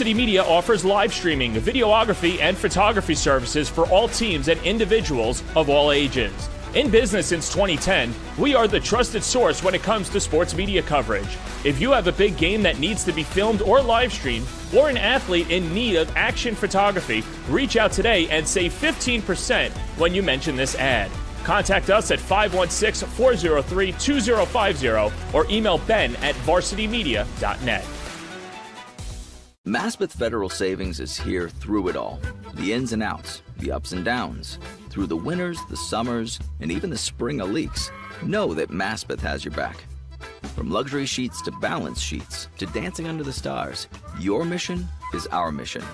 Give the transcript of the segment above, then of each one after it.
Varsity Media offers live streaming, videography, and photography services for all teams and individuals of all ages. In business since 2010, we are the trusted source when it comes to sports media coverage. If you have a big game that needs to be filmed or live streamed, or an athlete in need of action photography, reach out today and save 15% when you mention this ad. Contact us at 516-403-2050 or email ben@varsitymedia.net. Maspeth Federal Savings is here through it all. The ins and outs, the ups and downs. Through the winters, the summers, and even the spring of leaks. Know that Maspeth has your back. From luxury sheets to balance sheets to dancing under the stars, your mission is our mission.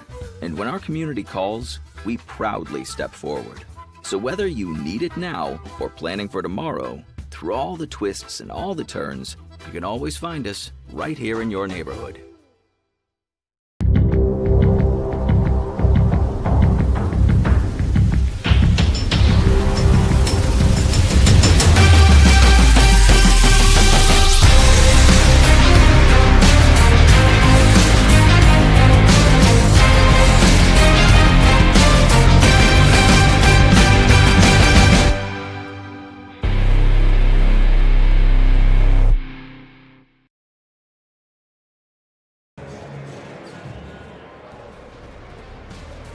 And when our community calls, we proudly step forward. So whether you need it now or planning for tomorrow, through all the twists and all the turns, you can always find us right here in your neighborhood.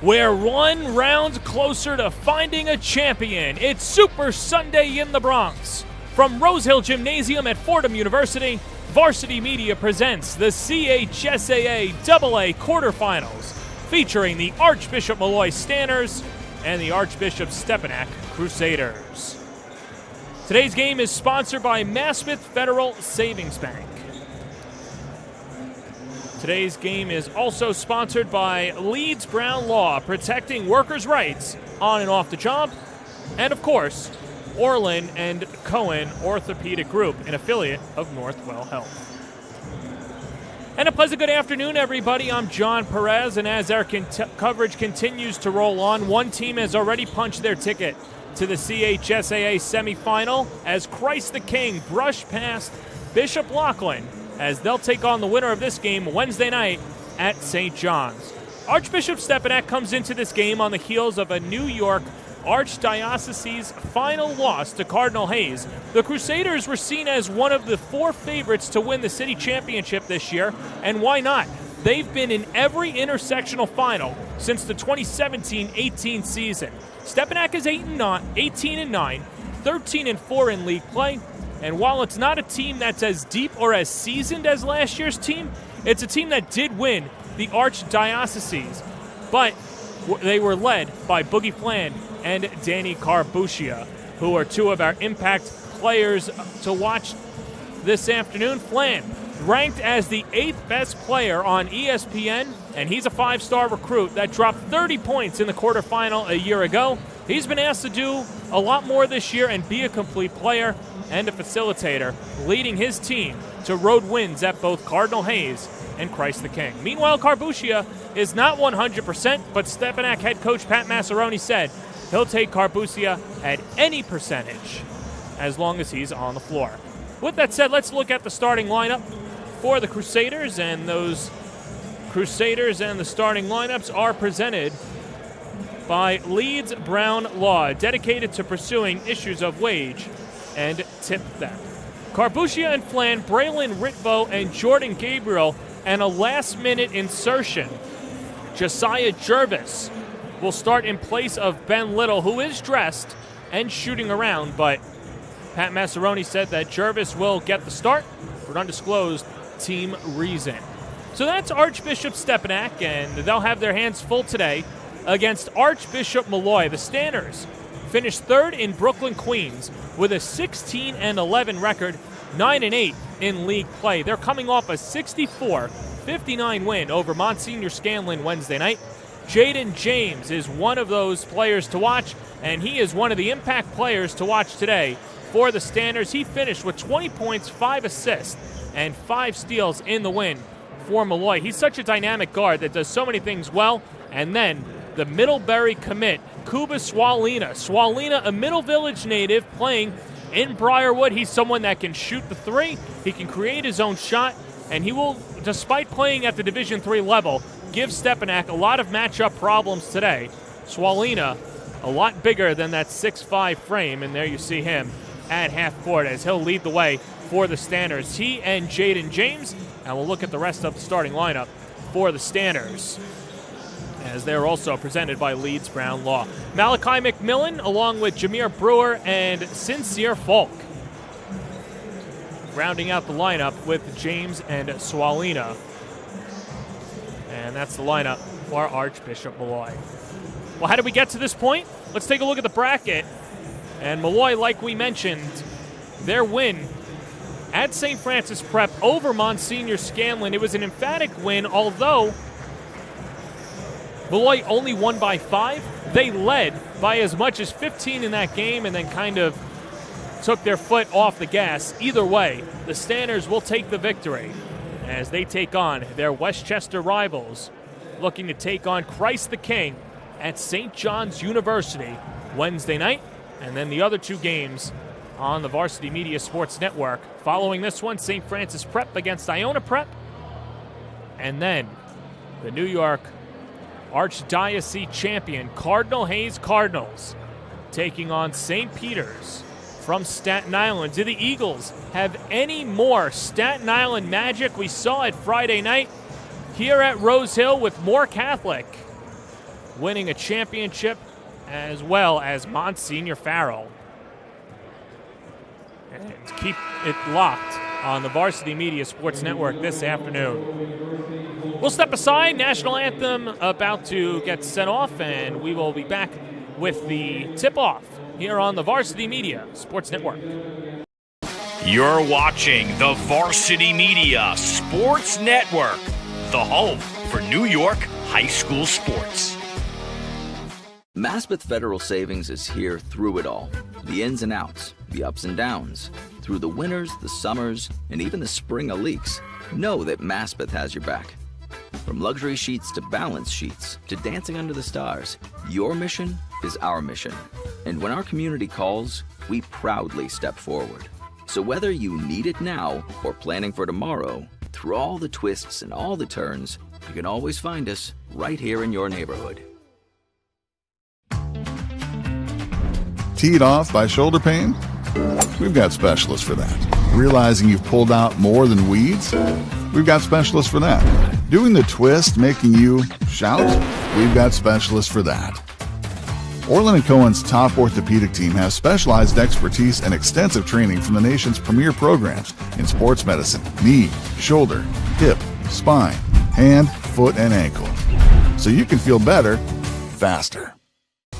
We're one round closer to finding a champion. It's Super Sunday in the Bronx. From Rose Hill Gymnasium at Fordham University, Varsity Media presents the CHSAA AA Quarterfinals, featuring the Archbishop Molloy Stanners and the Archbishop Stepinac Crusaders. Today's game is sponsored by Maspeth Federal Savings Bank. Today's game is also sponsored by Leeds Brown Law, protecting workers' rights on and off the job. And of course, Orlin and Cohen Orthopedic Group, an affiliate of Northwell Health. And a pleasant good afternoon, everybody. I'm John Perez, and as our coverage continues to roll on, one team has already punched their ticket to the CHSAA semifinal as Christ the King brushed past Bishop Laughlin, as they'll take on the winner of this game Wednesday night at St. John's. Archbishop Stepinac comes into this game on the heels of a New York Archdiocese's final loss to Cardinal Hayes. The Crusaders were seen as one of the 4 favorites to win the city championship this year, and why not? They've been in every intersectional final since the 2017-18 season. Stepinac is 18-9, 13-4 in league play. And while it's not a team that's as deep or as seasoned as last year's team, it's a team that did win the Archdioceses. But they were led by Boogie Flan and Danny Carbuccia, who are 2 of our impact players to watch this afternoon. Flan, ranked as the 8th best player on ESPN, and he's a 5-star recruit that dropped 30 points in the quarterfinal a year ago. He's been asked to do a lot more this year and be a complete player and a facilitator, leading his team to road wins at both Cardinal Hayes and Christ the King. Meanwhile, Carbuccia is not 100%, but Stepinac head coach Pat Massaroni said he'll take Carbuccia at any percentage as long as he's on the floor. With that said, let's look at the starting lineup for the Crusaders, and those Crusaders and the starting lineups are presented by Leeds Brown Law, dedicated to pursuing issues of wage and tip theft. Carbuccia and Flan, Braylon Ritvo, and Jordan Gabriel, and a last-minute insertion. Josiah Jervis will start in place of Ben Little, who is dressed and shooting around, but Pat Massaroni said that Jervis will get the start for an undisclosed team reason. So that's Archbishop Stepinac, and they'll have their hands full today against Archbishop Molloy. The Stanners finished 3rd in Brooklyn, Queens, with a 16-11 record, 9-8 in league play. They're coming off a 64-59 win over Monsignor Scanlon Wednesday night. Jaden James is one of those players to watch, and he is one of the impact players to watch today for the Stanners. He finished with 20 points, 5 assists, and 5 steals in the win for Molloy. He's such a dynamic guard that does so many things well. And then the Middlebury commit, Kuba Swalina. Swalina, a Middle Village native playing in Briarwood. He's someone that can shoot the 3. He can create his own shot, and he will, despite playing at the Division III level, give Stepinac a lot of matchup problems today. Swalina, a lot bigger than that 6'5 frame, and there you see him at half court as he'll lead the way for the Stanners. He and Jaden James, and we'll look at the rest of the starting lineup for the Stanners, as they're also presented by Leeds Brown Law. Malachi McMillan, along with Jameer Brewer and Sincere Falk, rounding out the lineup with James and Swalina. And that's the lineup for Archbishop Molloy. Well, how did we get to this point? Let's take a look at the bracket. And Molloy, like we mentioned, their win at St. Francis Prep over Monsignor Scanlon. It was an emphatic win, although Molloy only won by 5. They led by as much as 15 in that game and then kind of took their foot off the gas. Either way, the Stanners will take the victory as they take on their Westchester rivals, looking to take on Christ the King at St. John's University Wednesday night, and then the other 2 games on the Varsity Media Sports Network. Following this one, St. Francis Prep against Iona Prep, and then the New York Archdiocese champion Cardinal Hayes Cardinals taking on St. Peter's from Staten Island. Do the Eagles have any more Staten Island magic? We saw it Friday night here at Rose Hill with Moore Catholic winning a championship, as well as Monsignor Farrell. And keep it locked on the Varsity Media Sports Network this afternoon. We'll step aside. National anthem about to get set off, and we will be back with the tip-off here on the Varsity Media Sports Network. You're watching the Varsity Media Sports Network, the home for New York high school sports. Maspeth Federal Savings is here through it all. The ins and outs, the ups and downs. Through the winters, the summers, and even the spring of leaks. Know that Maspeth has your back. From luxury sheets to balance sheets to dancing under the stars, your mission is our mission. And when our community calls, we proudly step forward. So whether you need it now or planning for tomorrow, through all the twists and all the turns, you can always find us right here in your neighborhood. Teed off by shoulder pain? We've got specialists for that. Realizing you've pulled out more than weeds? We've got specialists for that. Doing the twist making you shout? We've got specialists for that. Orland & Cohen's top orthopedic team has specialized expertise and extensive training from the nation's premier programs in sports medicine, knee, shoulder, hip, spine, hand, foot, and ankle. So you can feel better, faster.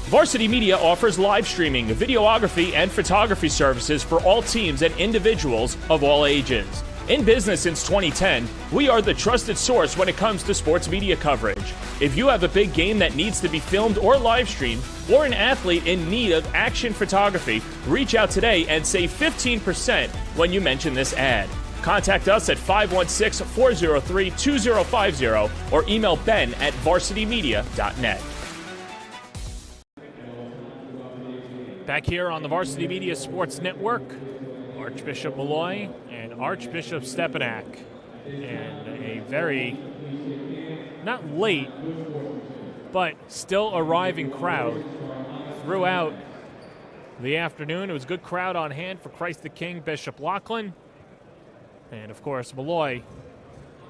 Varsity Media offers live streaming, videography, and photography services for all teams and individuals of all ages. In business since 2010, we are the trusted source when it comes to sports media coverage. If you have a big game that needs to be filmed or live streamed, or an athlete in need of action photography, reach out today and save 15% when you mention this ad. Contact us at 516-403-2050 or email ben@varsitymedia.net. Back here on the Varsity Media Sports Network, Archbishop Molloy and Archbishop Stepinac. And a very, not late, but still arriving crowd throughout the afternoon. It was a good crowd on hand for Christ the King, Bishop Laughlin. And of course, Molloy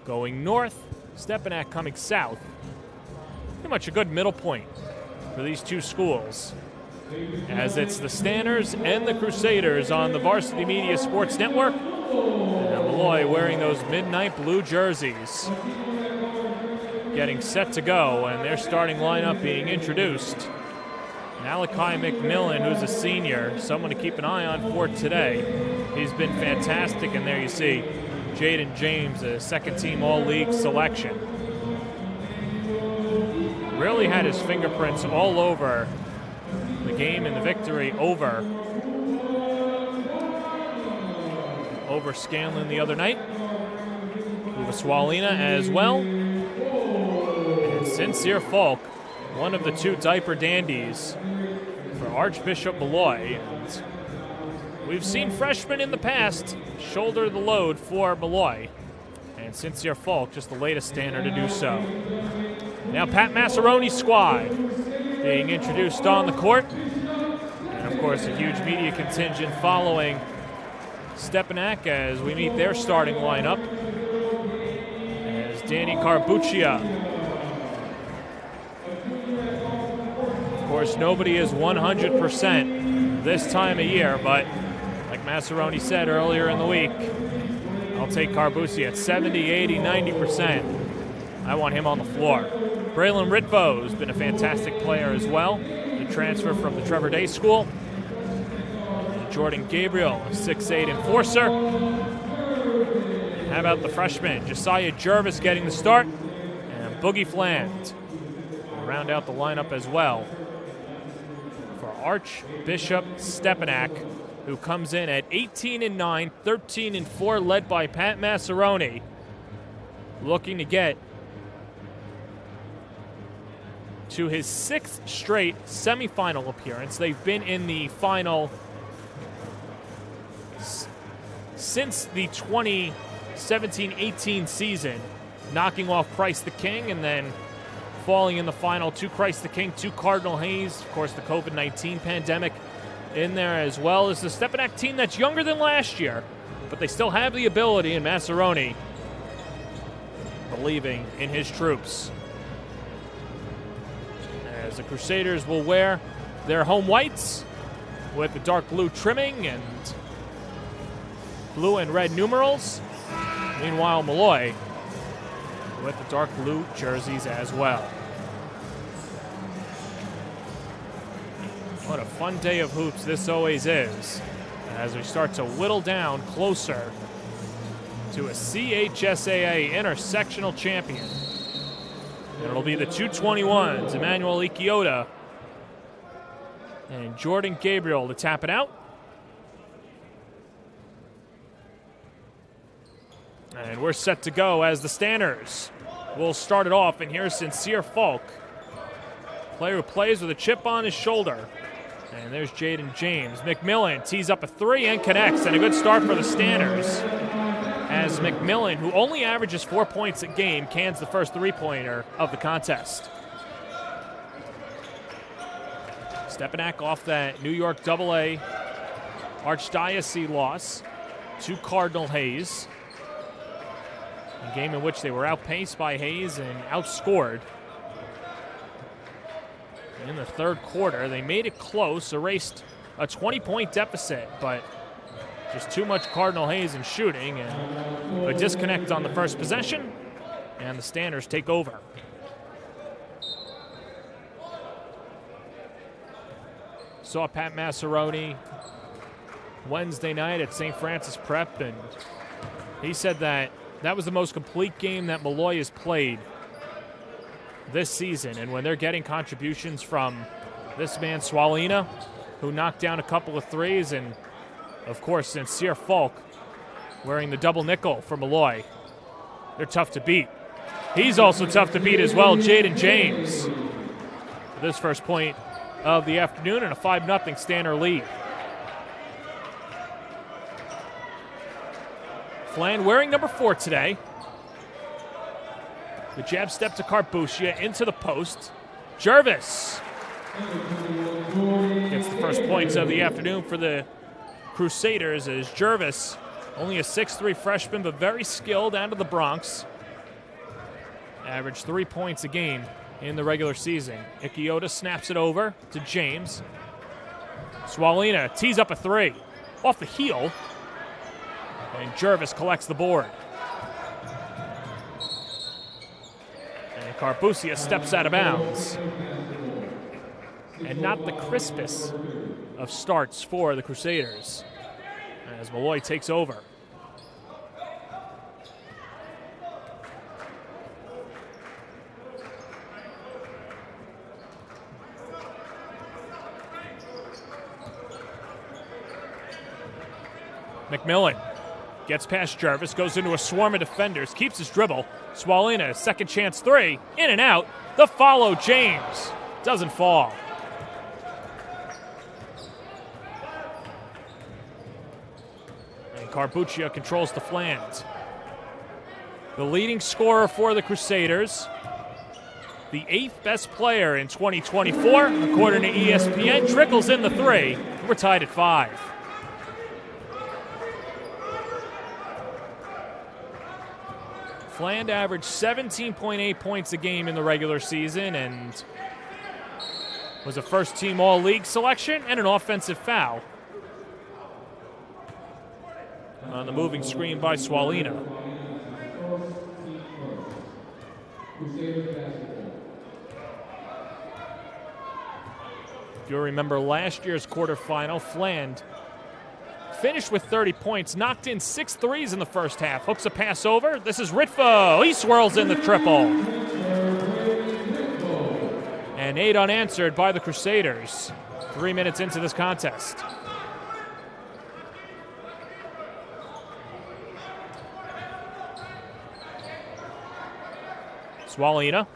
going north, Stepinac coming south. Pretty much a good middle point for these two schools, as it's the Stanners and the Crusaders on the Varsity Media Sports Network. And Molloy wearing those midnight blue jerseys, getting set to go, and their starting lineup being introduced. Malachi McMillan, who's a senior, someone to keep an eye on for today. He's been fantastic, and there you see Jaden James, a second-team All-League selection. Really had his fingerprints all over the game and the victory over Scanlon the other night. Swalina as well. And Sincere Falk, one of the two diaper dandies for Archbishop Molloy. And we've seen freshmen in the past shoulder the load for Molloy. And Sincere Falk, just the latest Stanner to do so. Now Pat Massaroni's squad being introduced on the court. And of course a huge media contingent following Stepinac as we meet their starting lineup. As Danny Carbuccia. Of course, nobody is 100% this time of year, but like Massaroni said earlier in the week, I'll take Carbuccia at 70, 80, 90%. I want him on the floor. Braylon Ritvo has been a fantastic player as well. The transfer from the Trevor Day School. Jordan Gabriel, a 6'8 enforcer. How about the freshman, Josiah Jervis getting the start, and Boogie Fland will round out the lineup as well for Archbishop Stepinac, who comes in at 18-9, 13-4, led by Pat Massaroni, looking to get to his 6th straight semifinal appearance. They've been in the final since the 2017-18 season, knocking off Christ the King and then falling in the final to Christ the King, to Cardinal Hayes. Of course, the COVID-19 pandemic in there, as well as the Stepinac team that's younger than last year, but they still have the ability, and Massaroni believing in his troops. As the Crusaders will wear their home whites with the dark blue trimming and blue and red numerals. Meanwhile, Molloy with the dark blue jerseys as well. What a fun day of hoops this always is, as we start to whittle down closer to a CHSAA intersectional champion. And it'll be the 221s, Emmanuel Ikiota and Jordan Gabriel to tap it out. And we're set to go as the Stanners will start it off. And here's Sincere Falk, player who plays with a chip on his shoulder. And there's Jaden James. McMillan tees up a 3 and connects. And a good start for the Stanners, as McMillan, who only averages 4 points a game, cans the first 3-pointer of the contest. Stepinac off that New York AA Archdiocese loss to Cardinal Hayes. A game in which they were outpaced by Hayes and outscored. In the third quarter, they made it close, erased a 20-point deficit, but just too much Cardinal Hayes in shooting, and a disconnect on the first possession, and the Stanners take over. Saw Pat Massaroni Wednesday night at St. Francis Prep, and he said that was the most complete game that Molloy has played this season. And when they're getting contributions from this man, Swalina, who knocked down a couple of threes, and of course, Sincere Falk wearing the double nickel for Molloy, they're tough to beat. He's also tough to beat as well, Jaden James. This first point of the afternoon and a 5-0 Stanner lead. Flan wearing number 4 today. The jab step to Carbuccia into the post. Jervis gets the first points of the afternoon for the Crusaders, as Jervis, only a 6'3 freshman, but very skilled out of the Bronx. Averaged 3 points a game in the regular season. Ikiota snaps it over to James. Swalina tees up a 3 off the heel, and Jervis collects the board. And Carbuccia steps out of bounds. And not the crispest of starts for the Crusaders, as Molloy takes over. McMillan gets past Jervis, goes into a swarm of defenders, keeps his dribble. Swalina, second chance 3, in and out. The follow, James, doesn't fall. And Carbuccia controls the flange. The leading scorer for the Crusaders the 8th best player in 2024, according to ESPN. Trickles in the 3. We're tied at 5. Fland averaged 17.8 points a game in the regular season and was a first-team All-League selection and an offensive foul. On the moving screen by Swalina. If you'll remember last year's quarterfinal, Fland finished with 30 points, knocked in 6 threes in the first half. Hooks a pass over. This is Ritvo. He swirls in the triple. And 8 unanswered by the Crusaders 3 minutes into this contest. Swalina.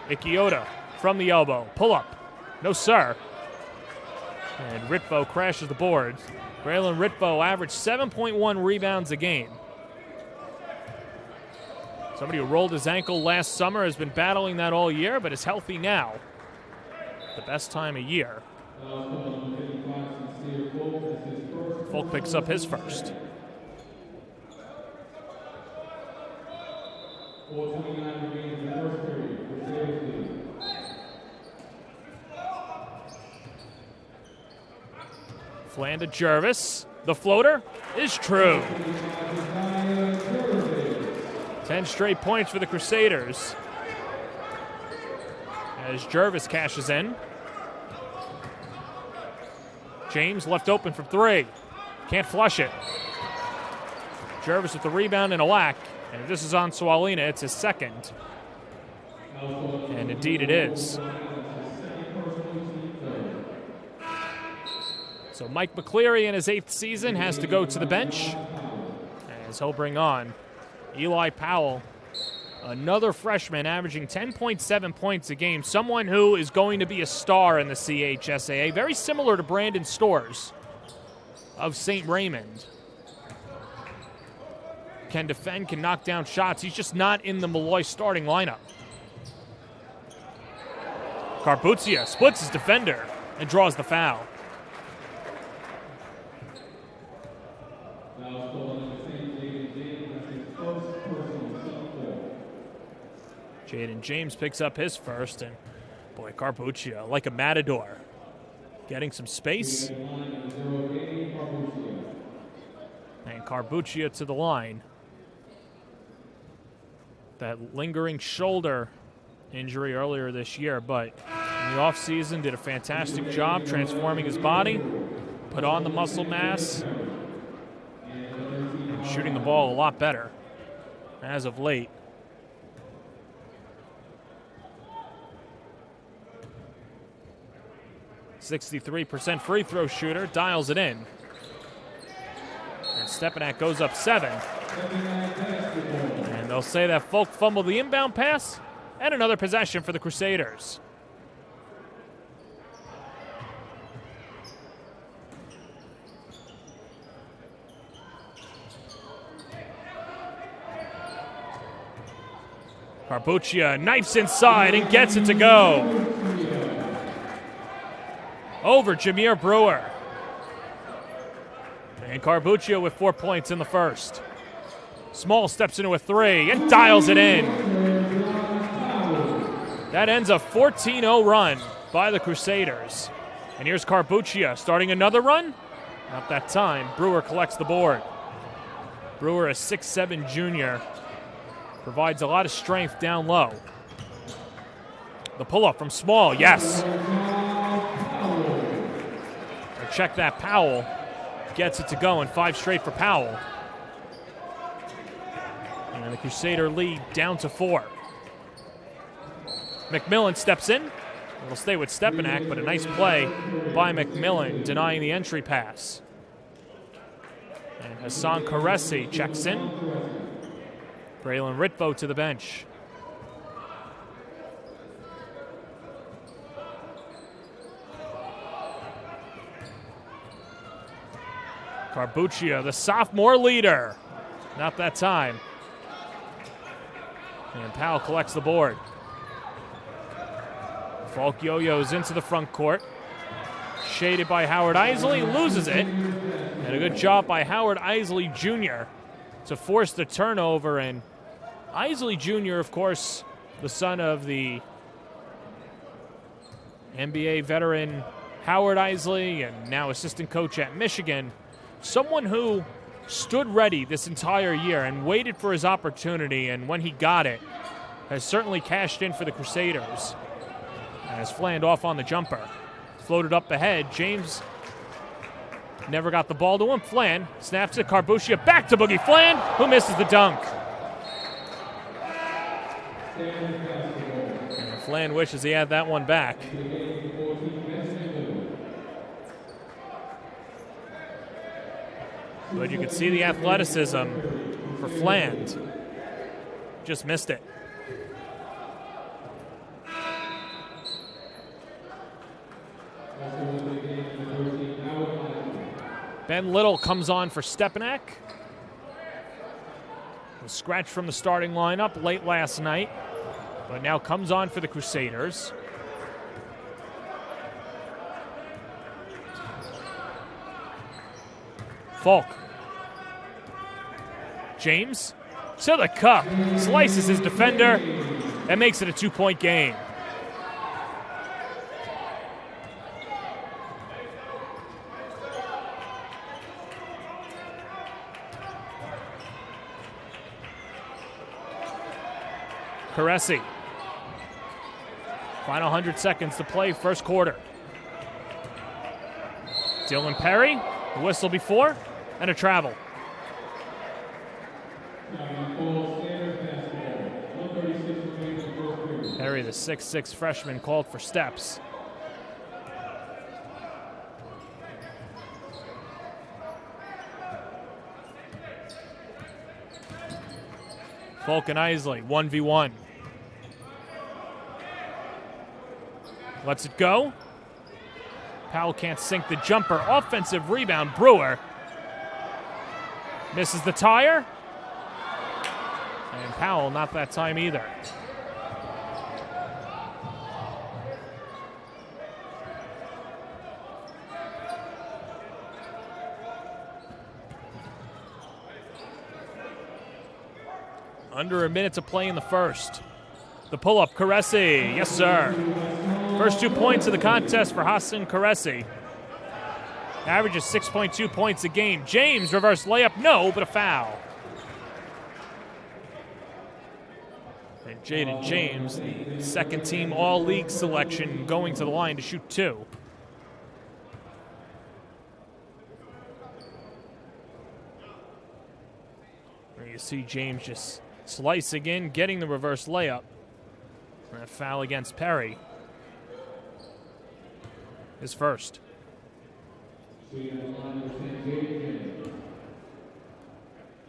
Ikiota from the elbow. Pull up. No, sir. And Ritvo crashes the boards. Braylon Ritvo averaged 7.1 rebounds a game. Somebody who rolled his ankle last summer has been battling that all year, but is healthy now. The best time of year. Folk picks up his first. Fland to Jervis. The floater is true. 10 straight points for the Crusaders. As Jervis cashes in. James left open from 3. Can't flush it. Jervis with the rebound and a whack. And if this is on Swalina, it's his second. And indeed it is. So Mike McCleary in his 8th season has to go to the bench as he'll bring on Eli Powell, another freshman averaging 10.7 points a game, someone who is going to be a star in the CHSAA, very similar to Brandon Storrs of St. Raymond. Can defend, can knock down shots. He's just not in the Molloy starting lineup. Carbuccia splits his defender and draws the foul. Jaden James picks up his first, and boy, Carbuccia, like a matador, getting some space. And Carbuccia to the line. That lingering shoulder injury earlier this year, but in the offseason did a fantastic job transforming his body, put on the muscle mass, and shooting the ball a lot better as of late. .63% free throw shooter, dials it in. And Stepinac goes up 7. And they'll say that Folk fumbled the inbound pass, and another possession for the Crusaders. Carbuccia knifes inside and gets it to go. Over Jameer Brewer. And Carbuccia with 4 points in the first. Small steps into a 3 and dials it in. That ends a 14-0 run by the Crusaders. And here's Carbuccia starting another run. Not that time. Brewer collects the board. Brewer, a 6'7" junior, provides a lot of strength down low. The pull-up from Small, yes. Check that. Powell gets it to go, and 5 straight for Powell. And the Crusader lead down to 4. McMillan steps in. It'll stay with Stepinac, but a nice play by McMillan, denying the entry pass. And Hassan Karesi checks in. Braylon Ritvo to the bench. Carbuccia, the sophomore leader. Not that time. And Powell collects the board. Falk yo-yos into the front court. Shaded by Howard Isley, loses it. And a good job by Howard Isley Jr. to force the turnover. And Isley Jr., of course, the son of the NBA veteran Howard Isley and now assistant coach at Michigan. Someone who stood ready this entire year and waited for his opportunity, and when he got it, has certainly cashed in for the Crusaders. As Fland off on the jumper. Floated up ahead. James never got the ball to him. Fland snaps it. Carbuccia back to Boogie Fland, who misses the dunk. And Fland wishes he had that one back. But you can see the athleticism for Fland. Just missed it. Ben Little comes on for Stepinac. Was scratched from the starting lineup late last night, but now comes on for the Crusaders. Falk. James to the cup. Slices his defender and makes it a 2-point game. Caressi. Final 100 seconds to play, first quarter. Dylan Perry, a whistle before, and a travel. Perry, the 6'6" freshman, called for steps. Falk and Isley, 1v1. Lets it go. Powell can't sink the jumper. Offensive rebound, Brewer. Misses the tire. And Powell, not that time either. Under a minute to play in the first. The pull-up, Caressi. Yes, sir. First 2 points of the contest for Hassan Caressi. Averages 6.2 points a game. James, reverse layup, no, but a foul. And Jaden James, the second-team All-League selection, going to the line to shoot 2. There you see James just slice again, getting the reverse layup. And a foul against Perry. His first.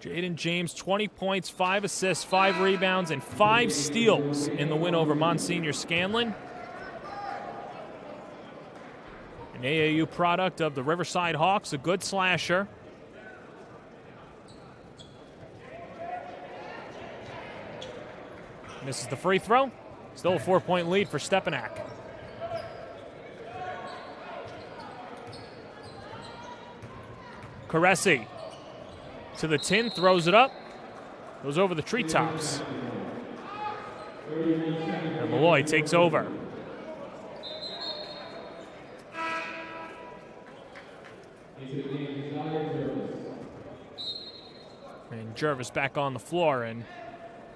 Jaden James, 20 points, 5 assists, 5 rebounds, and 5 steals in the win over Monsignor Scanlon. An AAU product of the Riverside Hawks, a good slasher. Misses the free throw. Still a 4-point lead for Stepinac. Caressi to the tin, throws it up, goes over the treetops. And Molloy takes over. And Jervis back on the floor, and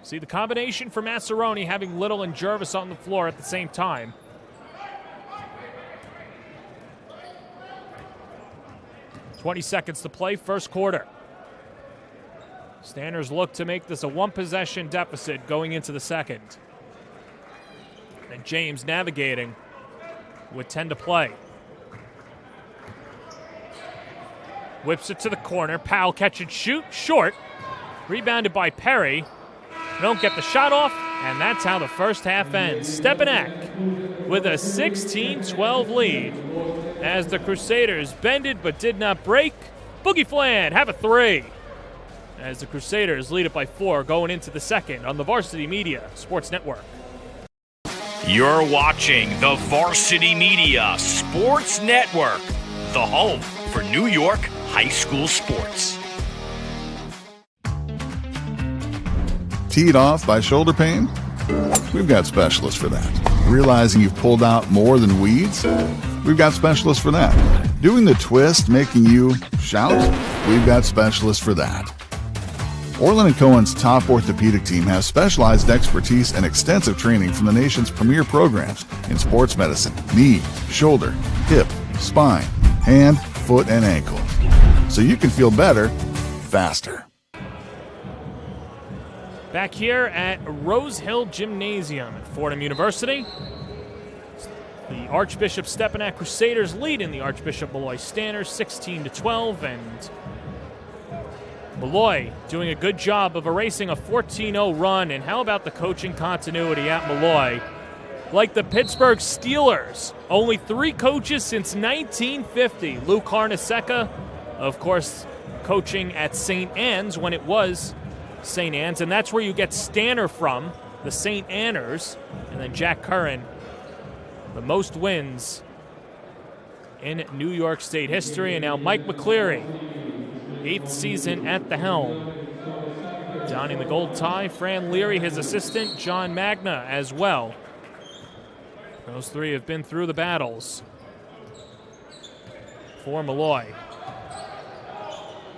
see the combination for Massaroni, having Little and Jervis on the floor at the same time. .20 seconds to play, first quarter. Stanners look to make this a one-possession deficit going into the second. And James navigating with 10 to play. Whips it to the corner. Powell catch and shoot, short. Rebounded by Perry. Don't get the shot off, and that's how the first half ends. Stepinac with a 16-12 lead as the Crusaders bended but did not break. Boogie Fland have a 3 as the Crusaders lead it by 4 going into the second on the Varsity Media Sports Network. You're watching the Varsity Media Sports Network, the home for New York high school sports. Teed off by shoulder pain? We've got specialists for that. Realizing you've pulled out more than weeds? We've got specialists for that. Doing the twist making you shout? We've got specialists for that. Orland & Cohen's top orthopedic team has specialized expertise and extensive training from the nation's premier programs in sports medicine, knee, shoulder, hip, spine, hand, foot, and ankle. So you can feel better, faster. Back here at Rose Hill Gymnasium at Fordham University. The Archbishop Stepinac Crusaders lead in the Archbishop Molloy Stanners 16-12, and Molloy doing a good job of erasing a 14-0 run. And how about the coaching continuity at Molloy? Like the Pittsburgh Steelers, only 3 coaches since 1950. Lou Carnesecca, of course, coaching at St. Anne's when it was St. Anne's, and that's where you get Stanner from, the St. Anners, and then Jack Curran, the most wins in New York State history. And now Mike McCleary, 8th season at the helm, donning the gold tie. Fran Leary, his assistant, John Magna as well. Those 3 have been through the battles for Molloy.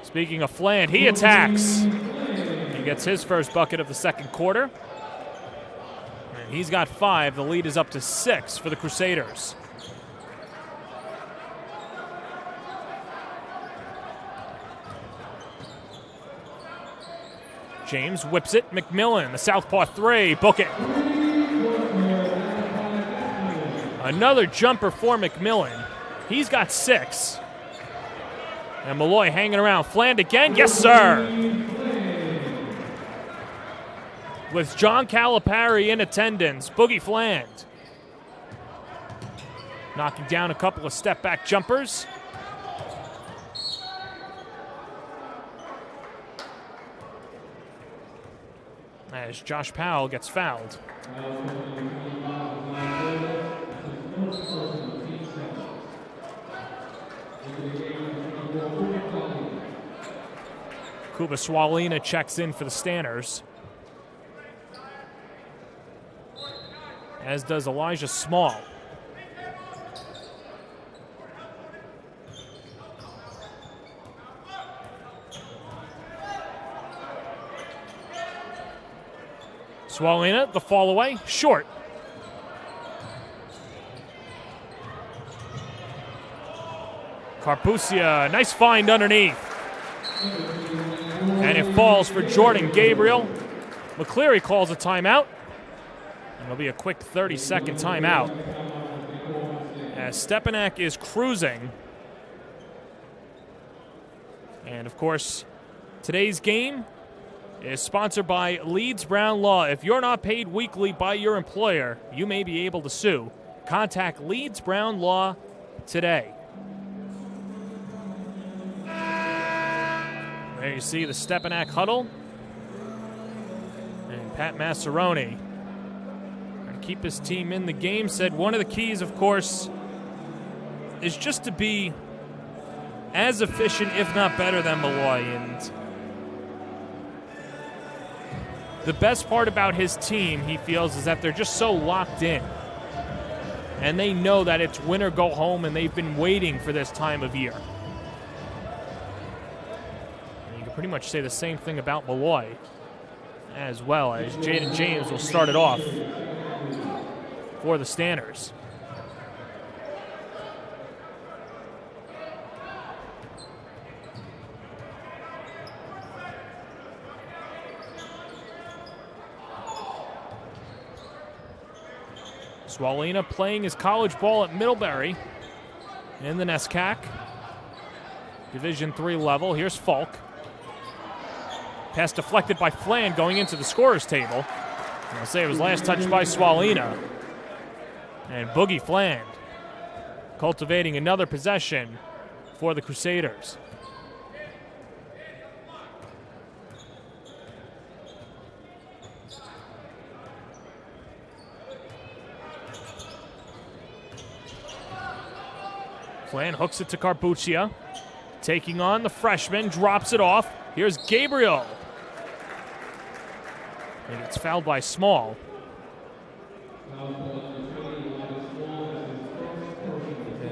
Speaking of Fland, he attacks. He gets his first bucket of the second quarter. And he's got 5. The lead is up to 6 for the Crusaders. James whips it. McMillan, the southpaw 3. Book it. Another jumper for McMillan. He's got 6. And Molloy hanging around. Fland again. Yes, sir. With John Calipari in attendance, Boogie Fland knocking down a couple of step-back jumpers. As Josh Powell gets fouled. Kuba Swalina checks in for the Stanners, as does Elijah Small. Swalina, the fall away, short. Carpusia, nice find underneath. And it falls for Jordan Gabriel. McCleary calls a timeout. And it'll be a quick 30-second timeout, as Stepinac is cruising. And, of course, today's game is sponsored by Leeds Brown Law. If you're not paid weekly by your employer, you may be able to sue. Contact Leeds Brown Law today. There you see the Stepinac huddle. And Pat Massaroni, trying to keep his team in the game, said one of the keys, of course, is just to be as efficient, if not better, than Molloy. And the best part about his team, he feels, is that they're just so locked in. And they know that it's win or go home, and they've been waiting for this time of year. And you can pretty much say the same thing about Molloy as well, as Jaden James will start it off for the Stanners. Swalina playing his college ball at Middlebury in the NESCAC Division III level. Here's Falk. Pass deflected by Fland going into the scorer's table. I'll say it was last touched by Swalina. And Boogie Fland cultivating another possession for the Crusaders. Flan hooks it to Carbuccia. Taking on the freshman, drops it off. Here's Gabriel. And it's fouled by Small.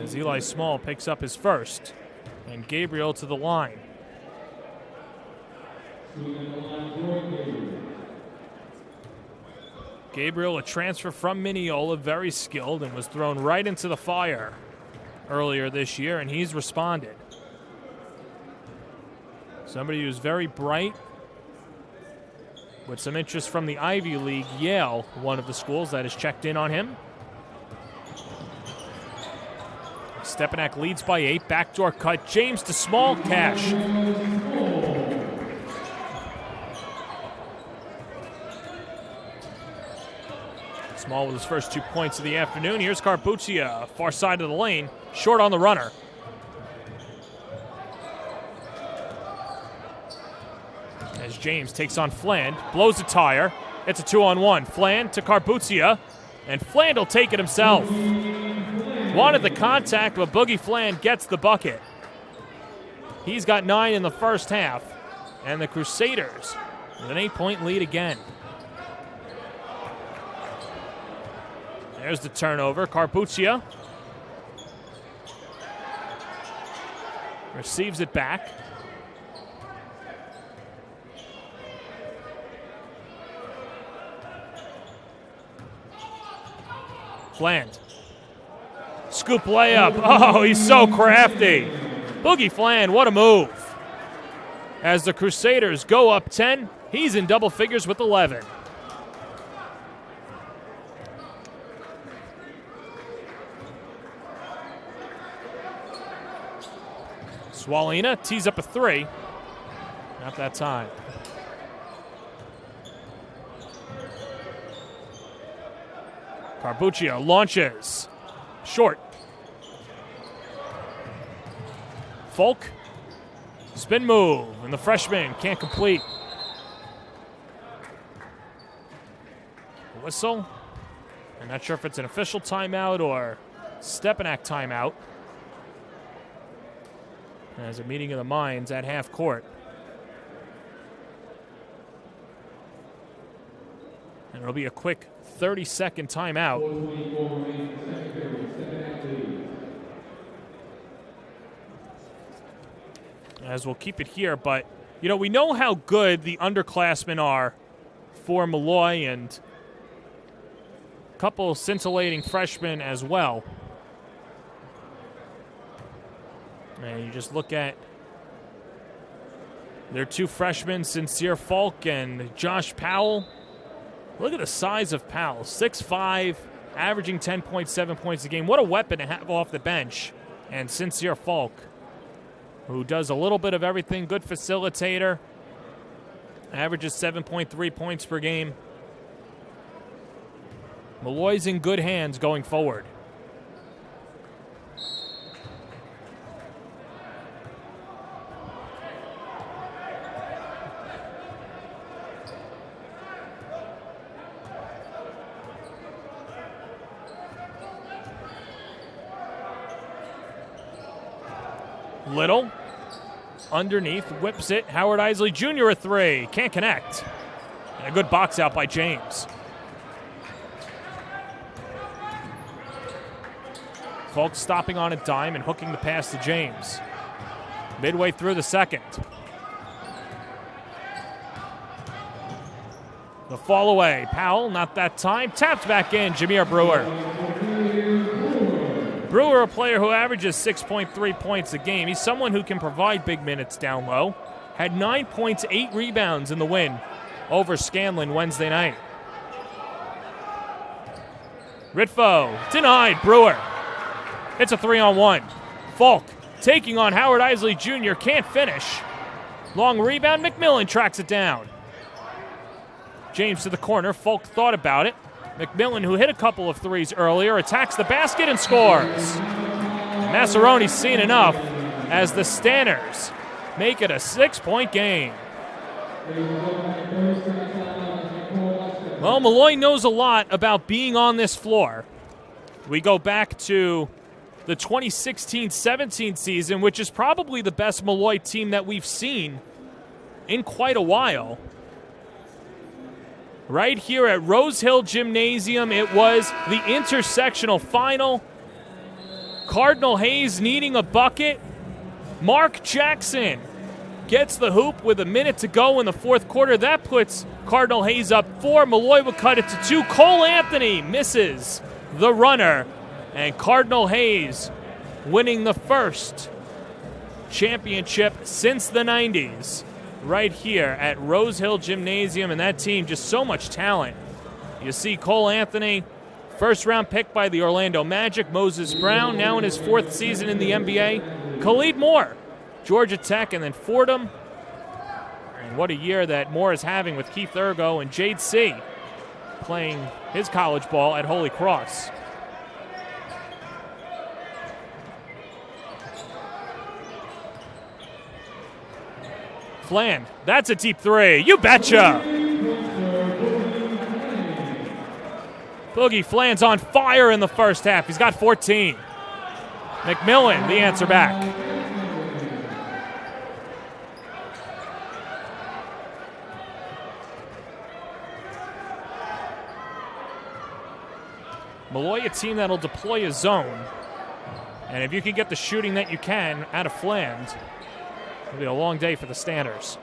As Eli Small picks up his first. And Gabriel to the line. Gabriel, a transfer from Mineola, very skilled, and was thrown right into the fire earlier this year, and he's responded. Somebody who's very bright, with some interest from the Ivy League. Yale, one of the schools that has checked in on him. Stepinac leads by 8. Backdoor cut. James to Small. Cash. Small with his first 2 points of the afternoon. Here's Carbuccia, far side of the lane. Short on the runner. As James takes on Fland. Blows a tire. It's a 2-on-1. Fland to Carbuccia. And Fland will take it himself. Wanted the contact, but Boogie Fland gets the bucket. He's got 9 in the first half. And the Crusaders with an 8-point lead again. There's the turnover. Carbuccia receives it back. Fland. Scoop layup. Oh, he's so crafty. Boogie Fland, what a move. As the Crusaders go up 10, he's in double figures with 11. Swalina tees up a 3. Not that time. Carbuccia launches. Short. Folk. Spin move. And the freshman can't complete. Whistle. I'm not sure if it's an official timeout or Stepinac timeout. As a meeting of the minds at half court. And it'll be a quick 30-second timeout. As we'll keep it here, but, you know, we know how good the underclassmen are for Molloy and a couple scintillating freshmen as well. And you just look at their 2 freshmen, Sincere Falk and Josh Powell. Look at the size of Powell, 6'5", averaging 10.7 points a game. What a weapon to have off the bench. And Sincere Falk, who does a little bit of everything, good facilitator, averages 7.3 points per game. Molloy's in good hands going forward. Little, underneath, whips it. Howard Isley Jr. a 3. Can't connect. And a good box out by James. Falk stopping on a dime and hooking the pass to James. Midway through the second. The fall away. Powell, not that time. Tapped back in. Jameer Brewer. Brewer, a player who averages 6.3 points a game. He's someone who can provide big minutes down low. Had 9 points, 8 rebounds in the win over Scanlon Wednesday night. Ritfo, denied. Brewer. It's a 3-on-1. Falk taking on Howard Isley Jr. Can't finish. Long rebound. McMillan tracks it down. James to the corner. Falk thought about it. McMillan, who hit a couple of threes earlier, attacks the basket and scores. Massaroni's seen enough as the Stanners make it a 6-point game. Well, Molloy knows a lot about being on this floor. We go back to the 2016-17 season, which is probably the best Molloy team that we've seen in quite a while. Right here at Rose Hill Gymnasium, it was the intersectional final. Cardinal Hayes needing a bucket. Mark Jackson gets the hoop with a minute to go in the fourth quarter. That puts Cardinal Hayes up 4. Molloy will cut it to 2. Cole Anthony misses the runner. And Cardinal Hayes winning the first championship since the 90s right here at Rose Hill Gymnasium. And that team, just so much talent. You see Cole Anthony, first-round pick by the Orlando Magic. Moses Brown, now in his 4th season in the NBA. Khalid Moore, Georgia Tech, and then Fordham. And what a year that Moore is having with Keith Ergo and Jade C. playing his college ball at Holy Cross. Fland, that's a deep 3. You betcha! Boogie Fland's on fire in the first half. He's got 14. McMillan, the answer back. Molloy, a team that'll deploy a zone. And if you can get the shooting that you can out of Fland, it'll be a long day for the Stanners.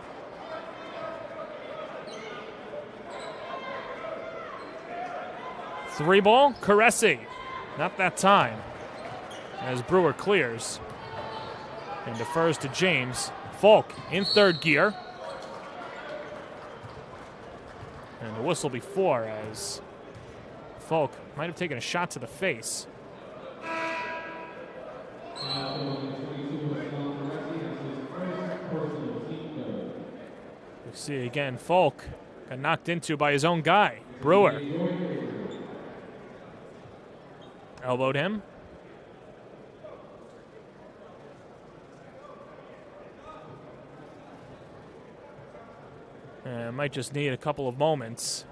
Three ball, Caresi. Not that time. As Brewer clears and defers to James. Falk in third gear. And the whistle before as Falk might have taken a shot to the face. You see again, Falk got knocked into by his own guy, Brewer. Elbowed him. Might just need a couple of moments.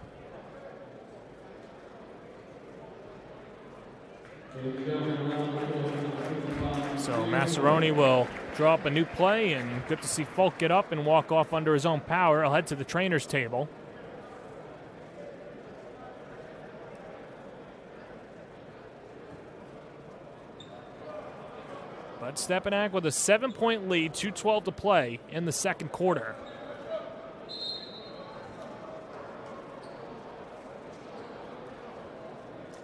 So Massaroni will draw up a new play, and good to see Falk get up and walk off under his own power. I'll head to the trainer's table. But Stepinac with a 7-point lead, 2:12 to play in the second quarter.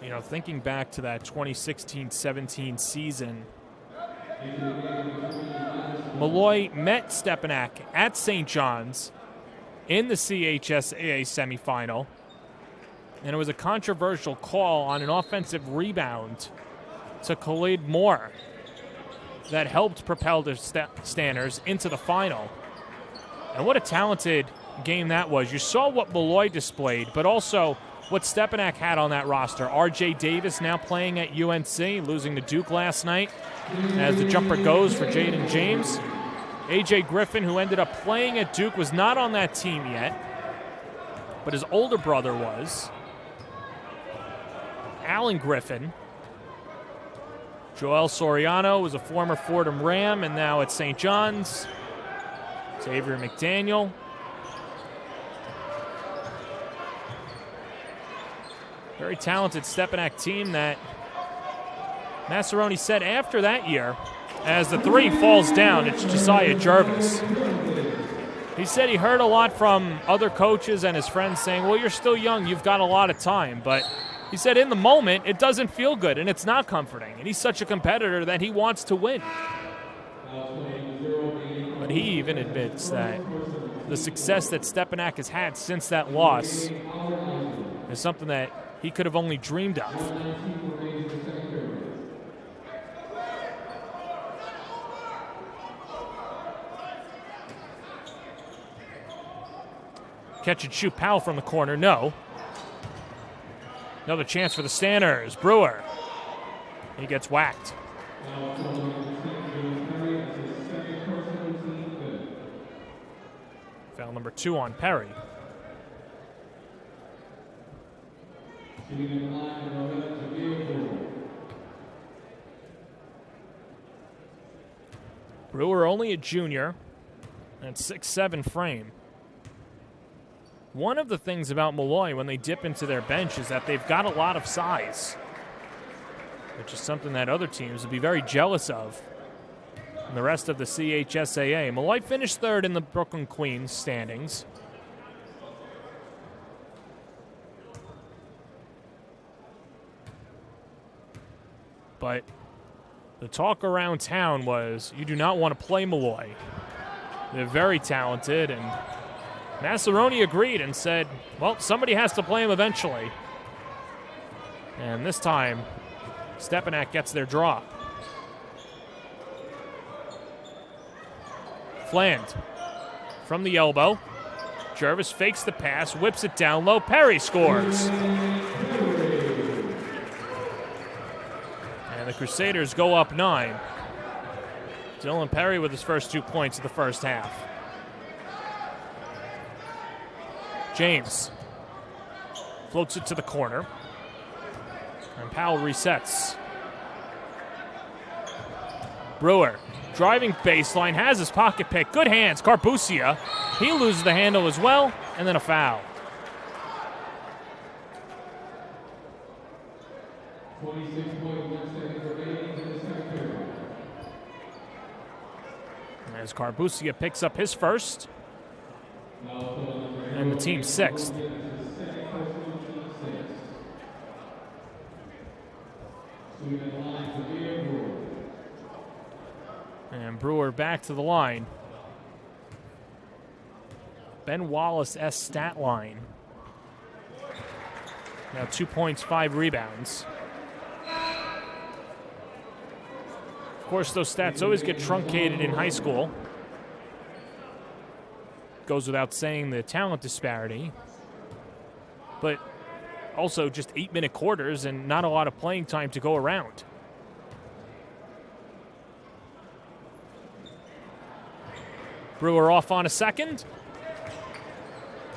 You know, thinking back to that 2016-17 season, Molloy met Stepinac at St. John's in the CHSAA semifinal, and it was a controversial call on an offensive rebound to Khalid Moore that helped propel the Stanners into the final. And what a talented game that was. You saw what Molloy displayed, but also what Stepinac had on that roster. R.J. Davis now playing at UNC, losing to Duke last night as the jumper goes for Jaden James. A.J. Griffin, who ended up playing at Duke, was not on that team yet, but his older brother was. Alan Griffin. Joel Soriano was a former Fordham Ram and now at St. John's. Xavier McDaniel. Very talented Stepinac team that Massaroni said after that year, as the three falls down, it's Josiah Jervis. He said he heard a lot from other coaches and his friends saying, well, you're still young, you've got a lot of time. But he said in the moment, it doesn't feel good and it's not comforting. And he's such a competitor that he wants to win. But he even admits that the success that Stepinac has had since that loss is something that he could have only dreamed of. Catch and shoot Powell from the corner, no. Another chance for the Stanners. Brewer. He gets whacked. Foul number 2 on Perry. Brewer only a junior, and 6'7" frame. One of the things about Molloy when they dip into their bench is that they've got a lot of size, which is something that other teams would be very jealous of. And the rest of the CHSAA. Molloy finished third in the Brooklyn Queens standings. But the talk around town was you do not want to play Molloy. They're very talented, and Massaroni agreed and said, well, somebody has to play him eventually. And this time, Stepinac gets their draw. Fland from the elbow. Jervis fakes the pass, whips it down low. Perry scores. And the Crusaders go up 9. Dylan Perry with his first 2 points of the first half. James floats it to the corner. And Powell resets. Brewer driving baseline, has his pocket pick. Good hands, Carbucia. He loses the handle as well, and then a foul. As Carbucia picks up his first, and the team's 6th. And Brewer back to the line. Ben Wallace S stat line. Now 2 points, 5 rebounds. Of course, those stats always get truncated in high school. Goes without saying the talent disparity. But also just 8-minute quarters and not a lot of playing time to go around. Brewer off on a second.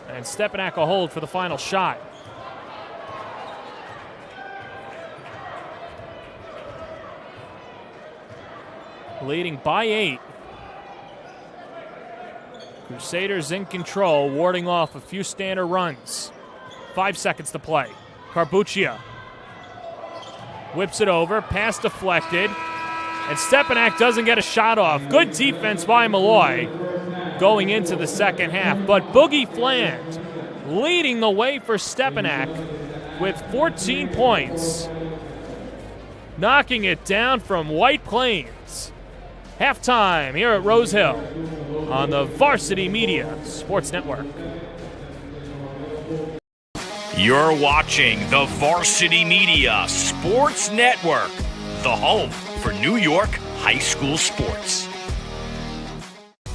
And Stepinac a hold for the final shot. Leading by 8. Crusaders in control, warding off a few standard runs. 5 seconds to play. Carbucia whips it over, pass deflected, and Stepinac doesn't get a shot off. Good defense by Molloy going into the second half, but Boogie Fland leading the way for Stepinac with 14 points. Knocking it down from White Plains. Halftime here at Rose Hill on the Varsity Media Sports Network. You're watching the Varsity Media Sports Network, the home for New York high school sports.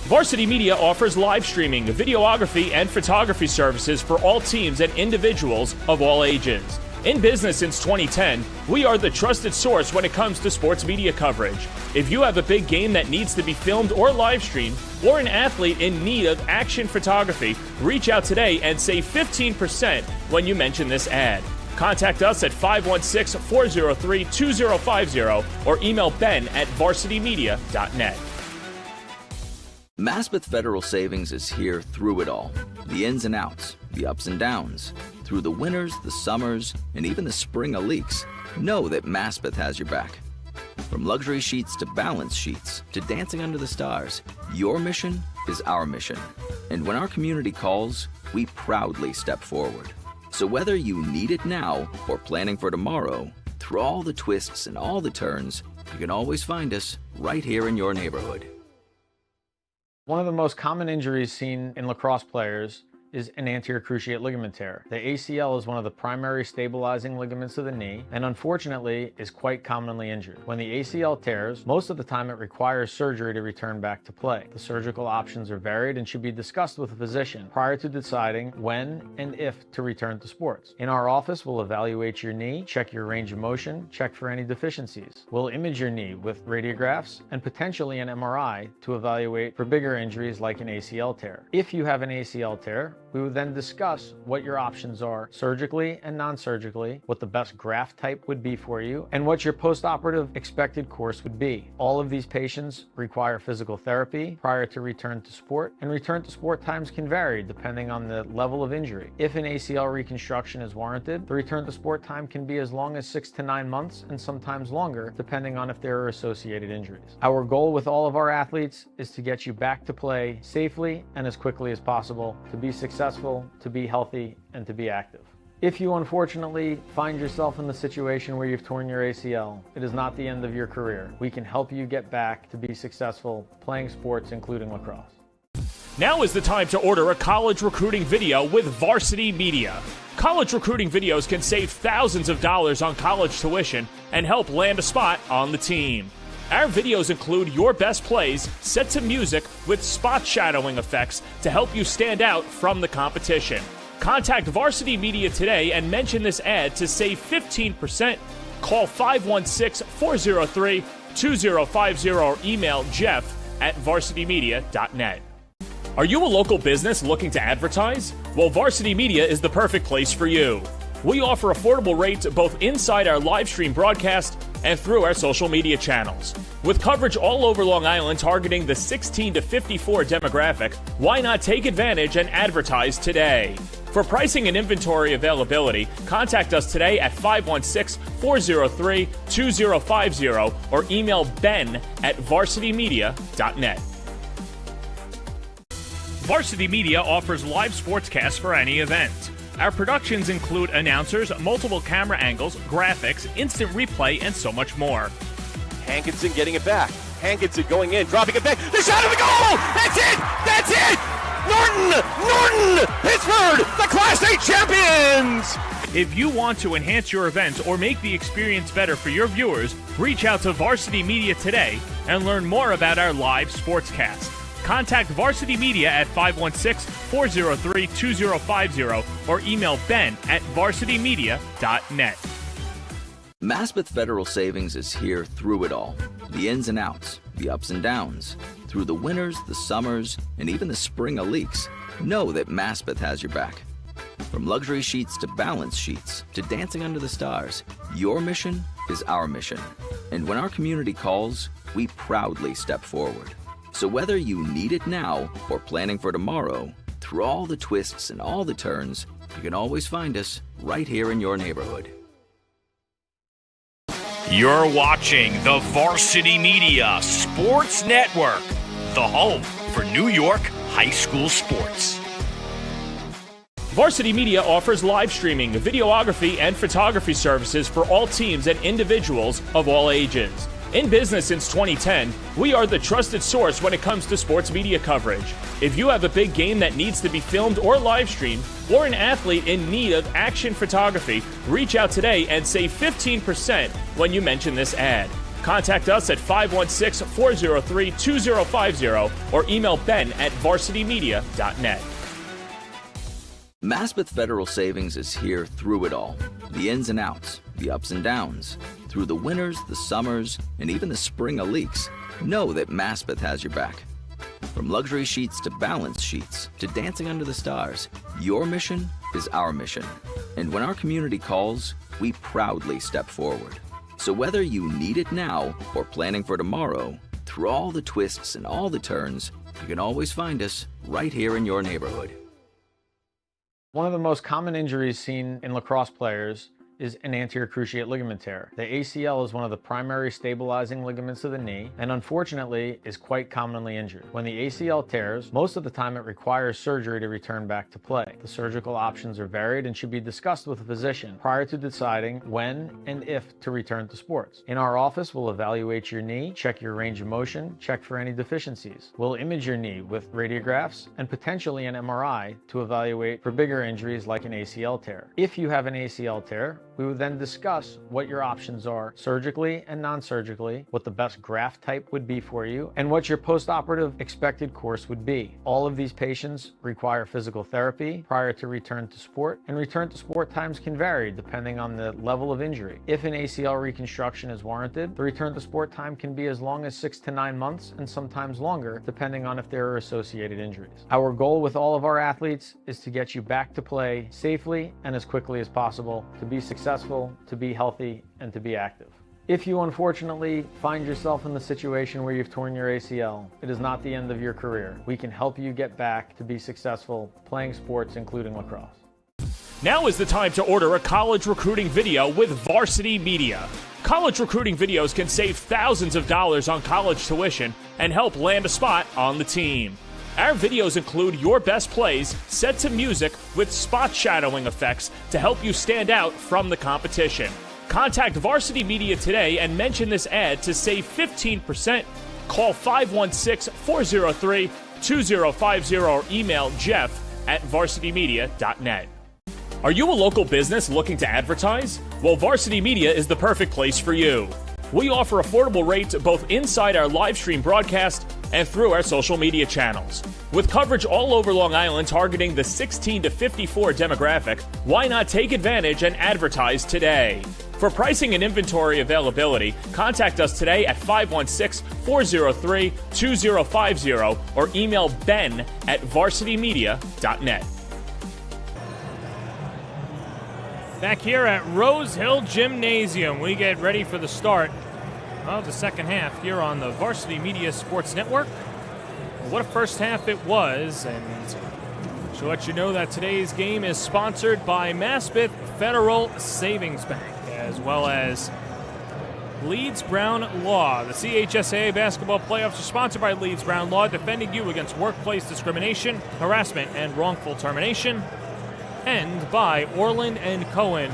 Varsity Media offers live streaming, videography, and photography services for all teams and individuals of all ages. In business since 2010, we are the trusted source when it comes to sports media coverage. If you have a big game that needs to be filmed or live streamed, or an athlete in need of action photography, reach out today and save 15% when you mention this ad. Contact us at 516-403-2050 or email ben@varsitymedia.net. Maspeth Federal Savings is here through it all. The ins and outs, the ups and downs. Through the winters, the summers, and even the spring of leaks. Know that Maspeth has your back. From luxury sheets to balance sheets to dancing under the stars, your mission is our mission. And when our community calls, we proudly step forward. So whether you need it now or planning for tomorrow, through all the twists and all the turns, you can always find us right here in your neighborhood. One of the most common injuries seen in lacrosse players is an anterior cruciate ligament tear. The ACL is one of the primary stabilizing ligaments of the knee and unfortunately is quite commonly injured. When the ACL tears, most of the time it requires surgery to return back to play. The surgical options are varied and should be discussed with a physician prior to deciding when and if to return to sports. In our office, we'll evaluate your knee, check your range of motion, check for any deficiencies. We'll image your knee with radiographs and potentially an MRI to evaluate for bigger injuries like an ACL tear. If you have an ACL tear, We would then discuss what your options are surgically and non-surgically, what the best graft type would be for you, and what your post-operative expected course would be. All of these patients require physical therapy prior to return to sport, and return to sport times can vary depending on the level of injury. If an ACL reconstruction is warranted, the return to sport time can be as long as 6 to 9 months and sometimes longer, depending on if there are associated injuries. Our goal with all of our athletes is to get you back to play safely and as quickly as possible, to be successful, to be healthy, and to be active. If you unfortunately find yourself in the situation where you've torn your ACL, it is not the end of your career. We can help you get back to be successful playing sports, including lacrosse. Now is the time to order a college recruiting video with Varsity Media. College recruiting videos can save thousands of dollars on college tuition and help land a spot on the team. Our videos include your best plays set to music with spot shadowing effects to help you stand out from the competition. Contact Varsity Media today and mention this ad to save 15%. Call 516-403-2050 or email jeff@varsitymedia.net. Are you a local business looking to advertise? Well, Varsity Media is the perfect place for you. We offer affordable rates both inside our live stream broadcast and through our social media channels. With coverage all over Long Island targeting the 16 to 54 demographic, why not take advantage and advertise today? For pricing and inventory availability, contact us today at 516-403-2050 or email ben@varsitymedia.net. Varsity Media offers live sportscasts for any event. Our productions include announcers, multiple camera angles, graphics, instant replay, and so much more. Hankinson getting it back. Hankinson going in, dropping it back. The shot of the goal! That's it! That's it! Norton! Pittsburgh, the Class A champions! If you want to enhance your event or make the experience better for your viewers, reach out to Varsity Media today and learn more about our live sportscast. Contact Varsity Media at 516-403-2050 or email ben@varsitymedia.net. Maspeth Federal Savings is here through it all. The ins and outs, the ups and downs. Through the winters, the summers, and even the spring of leaks. Know that Maspeth has your back. From luxury sheets to balance sheets to dancing under the stars, your mission is our mission. And when our community calls, we proudly step forward. So whether you need it now or planning for tomorrow, through all the twists and all the turns, you can always find us right here in your neighborhood. You're watching the Varsity Media Sports Network, the home for New York high school sports. Varsity Media offers live streaming, videography, and photography services for all teams and individuals of all ages. In business since 2010, we are the trusted source when it comes to sports media coverage. If you have a big game that needs to be filmed or live streamed, or an athlete in need of action photography, reach out today and save 15% when you mention this ad. Contact us at 516-403-2050 or email ben@varsitymedia.net. Maspeth Federal Savings is here through it all. The ins and outs, the ups and downs. Through the winters, the summers, and even the spring of leaks. Know that Maspeth has your back. From luxury sheets to balance sheets to dancing under the stars, your mission is our mission. And when our community calls, we proudly step forward. So whether you need it now or planning for tomorrow, through all the twists and all the turns, you can always find us right here in your neighborhood. One of the most common injuries seen in lacrosse players is an anterior cruciate ligament tear. The ACL is one of the primary stabilizing ligaments of the knee and unfortunately is quite commonly injured. When the ACL tears, most of the time it requires surgery to return back to play. The surgical options are varied and should be discussed with a physician prior to deciding when and if to return to sports. In our office, we'll evaluate your knee, check your range of motion, check for any deficiencies. We'll image your knee with radiographs and potentially an MRI to evaluate for bigger injuries like an ACL tear. If you have an ACL tear, We would then discuss what your options are surgically and non-surgically, what the best graft type would be for you, and what your post-operative expected course would be. All of these patients require physical therapy prior to return to sport, and return to sport times can vary depending on the level of injury. If an ACL reconstruction is warranted, the return to sport time can be as long as 6 to 9 months and sometimes longer, depending on if there are associated injuries. Our goal with all of our athletes is to get you back to play safely and as quickly as possible, to be successful, to be healthy, and to be active. If you unfortunately find yourself in the situation where you've torn your ACL, it is not the end of your career. We can help you get back to be successful playing sports, including lacrosse. Now is the time to order a college recruiting video with Varsity Media. College recruiting videos can save thousands of dollars on college tuition and help land a spot on the team. Our videos include your best plays set to music with spot shadowing effects to help you stand out from the competition. Contact Varsity Media today and mention this ad to save 15%. Call 516-403-2050 or email jeff@varsitymedia.net. Are you a local business looking to advertise? Well, Varsity Media is the perfect place for you. We offer affordable rates both inside our live stream broadcast and through our social media channels. With coverage all over Long Island targeting the 16 to 54 demographic, why not take advantage and advertise today? For pricing and inventory availability, contact us today at 516-403-2050 or email ben@varsitymedia.net. Back here at Rose Hill Gymnasium, we get ready for the start of the second half here on the Varsity Media Sports Network. What a first half it was, and to let you know that today's game is sponsored by Maspeth Federal Savings Bank, as well as Leeds Brown Law. The CHSAA basketball playoffs are sponsored by Leeds Brown Law, defending you against workplace discrimination, harassment, and wrongful termination. And by Orland and Cohen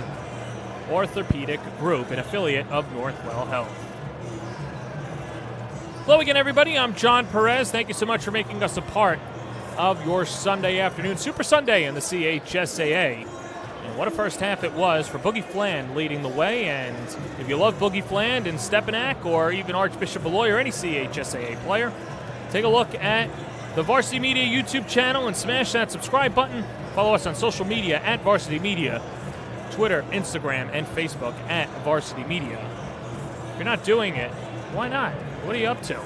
Orthopedic Group, an affiliate of Northwell Health. Hello again, everybody. I'm John Perez. Thank you so much for making us a part of your Sunday afternoon, Super Sunday in the CHSAA. And what a first half it was for Boogie Fland leading the way. And if you love Boogie Fland and Stepinac or even Archbishop Molloy or any CHSAA player, take a look at the Varsity Media YouTube channel and smash that subscribe button. Follow us on social media at Varsity Media, Twitter, Instagram, and Facebook at Varsity Media. If you're not doing it, why not? What are you up to?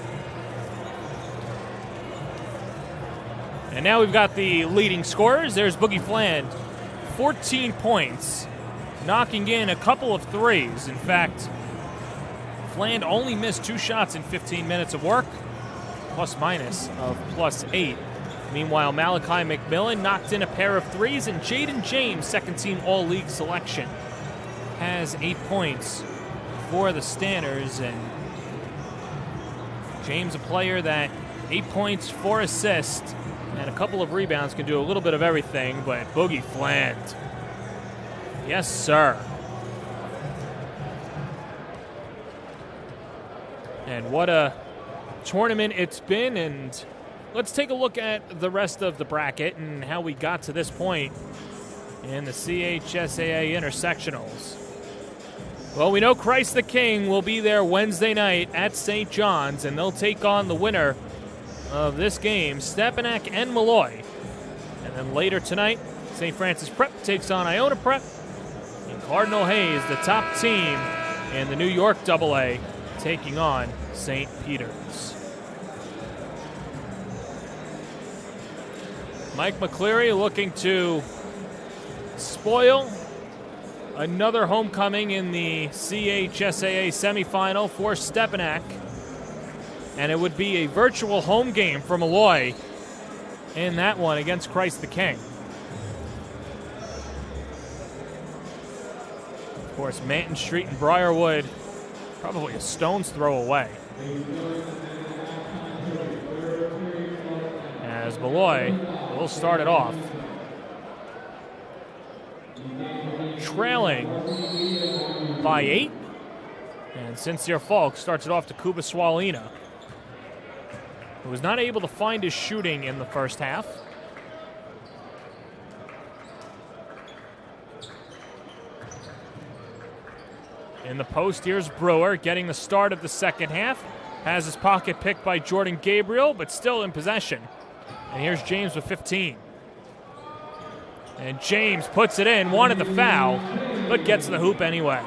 And now we've got the leading scorers. There's Boogie Fland, 14 points, knocking in a couple of threes. In fact, Fland only missed 2 shots in 15 minutes of work, plus minus of +8. Meanwhile, Malachi McMillan knocked in a pair of threes, and Jaden James, second-team All-League selection, has 8 points for the Stanners. And James, a player that 8 points, 4 assists, and a couple of rebounds, can do a little bit of everything, but Boogie Fland, yes, sir. And what a tournament it's been, and let's take a look at the rest of the bracket and how we got to this point in the CHSAA Intersectionals. Well, we know Christ the King will be there Wednesday night at St. John's, and they'll take on the winner of this game, Stepinac and Molloy. And then later tonight, St. Francis Prep takes on Iona Prep, and Cardinal Hayes, the top team in the New York AA, taking on St. Peter's. Mike McCleary looking to spoil another homecoming in the CHSAA semifinal for Stepinac. And it would be a virtual home game for Molloy in that one against Christ the King. Of course, Manton Street and Briarwood, probably a stone's throw away. As Molloy will start it off, trailing by 8. And Sincere Falk starts it off to Kuba Swalina, who was not able to find his shooting in the first half. In the post, here's Brewer getting the start of the second half. Has his pocket picked by Jordan Gabriel, but still in possession. And here's James with 15. And James puts it in, wanted the foul, but gets the hoop anyway.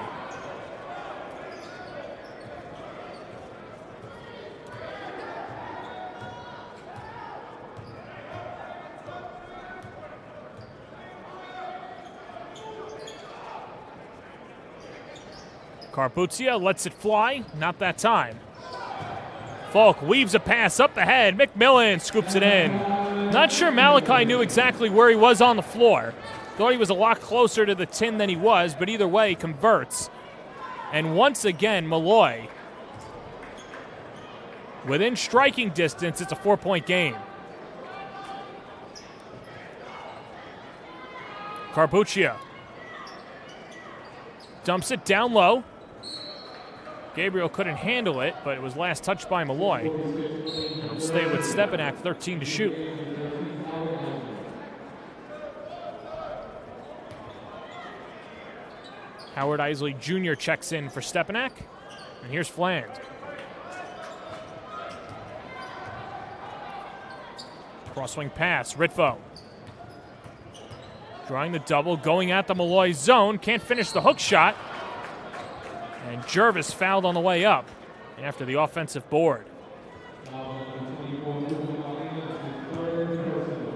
Carpuzia lets it fly, not that time. Falk weaves a pass up ahead. McMillan scoops it in. Not sure Malachi knew exactly where he was on the floor. Thought he was a lot closer to the tin than he was, but either way, converts. And once again, Molloy. Within striking distance, it's a 4-point game. Carpuzia dumps it down low. Gabriel couldn't handle it, but it was last touched by Molloy. It'll stay with Stepinac, 13 to shoot. Howard Isley Jr. checks in for Stepinac, and here's Fland. Cross-swing pass, Ritvo. Drawing the double, going at the Molloy zone, can't finish the hook shot. And Jervis fouled on the way up after the offensive board.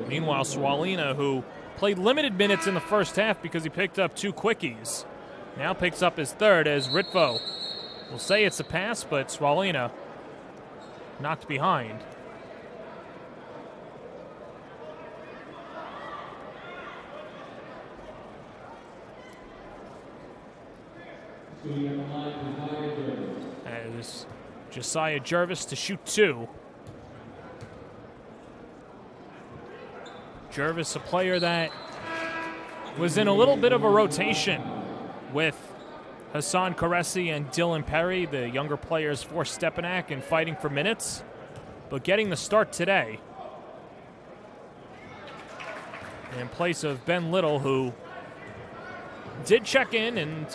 Meanwhile, Swalina, who played limited minutes in the first half because he picked up 2 quickies, now picks up his third as Ritvo will say it's a pass, but Swalina knocked behind. As Josiah Jervis to shoot 2. Jervis, a player that was in a little bit of a rotation with Hassan Karesi and Dylan Perry, the younger players for Stepinac, and fighting for minutes, but getting the start today in place of Ben Little, who did check in and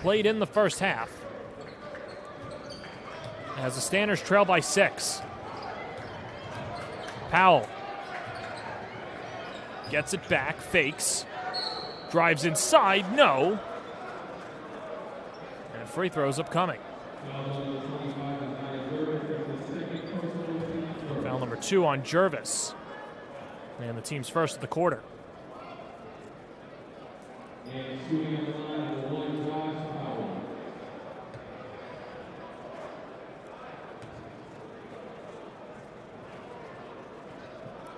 played in the first half. As the Standards trail by 6. Powell gets it back, fakes, drives inside, no. And free throws upcoming. Foul number 2 on Jervis. And the team's first of the quarter.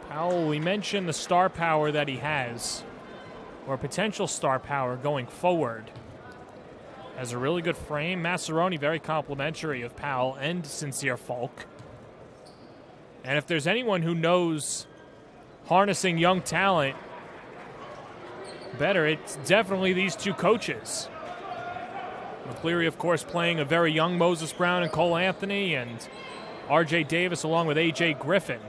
Powell, we mentioned the star power that he has, or potential star power going forward. Has a really good frame. Massaroni very complimentary of Powell and Sincere Falk. And if there's anyone who knows harnessing young talent better, it's definitely these 2 coaches. McCleary, of course, playing a very young Moses Brown and Cole Anthony, and R.J. Davis along with A.J. Griffin.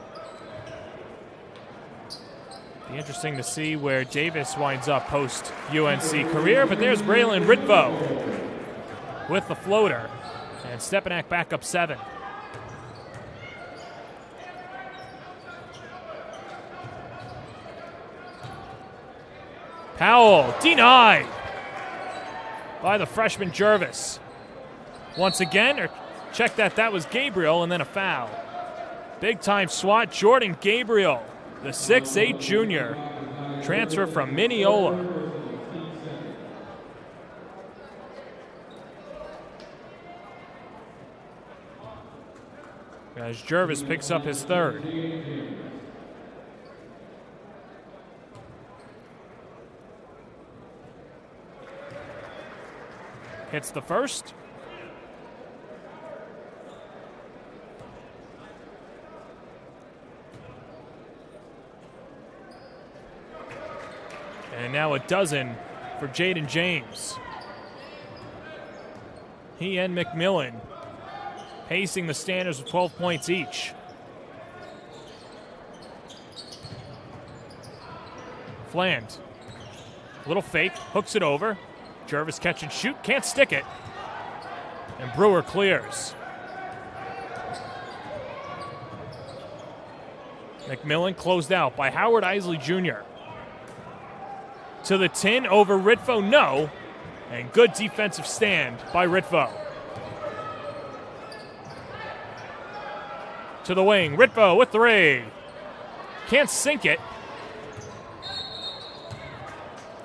Be interesting to see where Davis winds up post-UNC career, but there's Braylon Ritvo with the floater, and Stepinac back up 7. Powell denied by the freshman Jervis. Once again, or check that was Gabriel, and then a foul. Big-time swat, Jordan Gabriel, the 6'8 junior, transfer from Mineola. As Jervis picks up his third. Hits the first. And now a dozen for Jaden James. He and McMillan pacing the Standards with 12 points each. Fland, little fake, hooks it over. Jervis catch and shoot, can't stick it. And Brewer clears. McMillan closed out by Howard Isley Jr. To the tin over Ritvo, no. And good defensive stand by Ritvo. To the wing, Ritvo with 3. Can't sink it.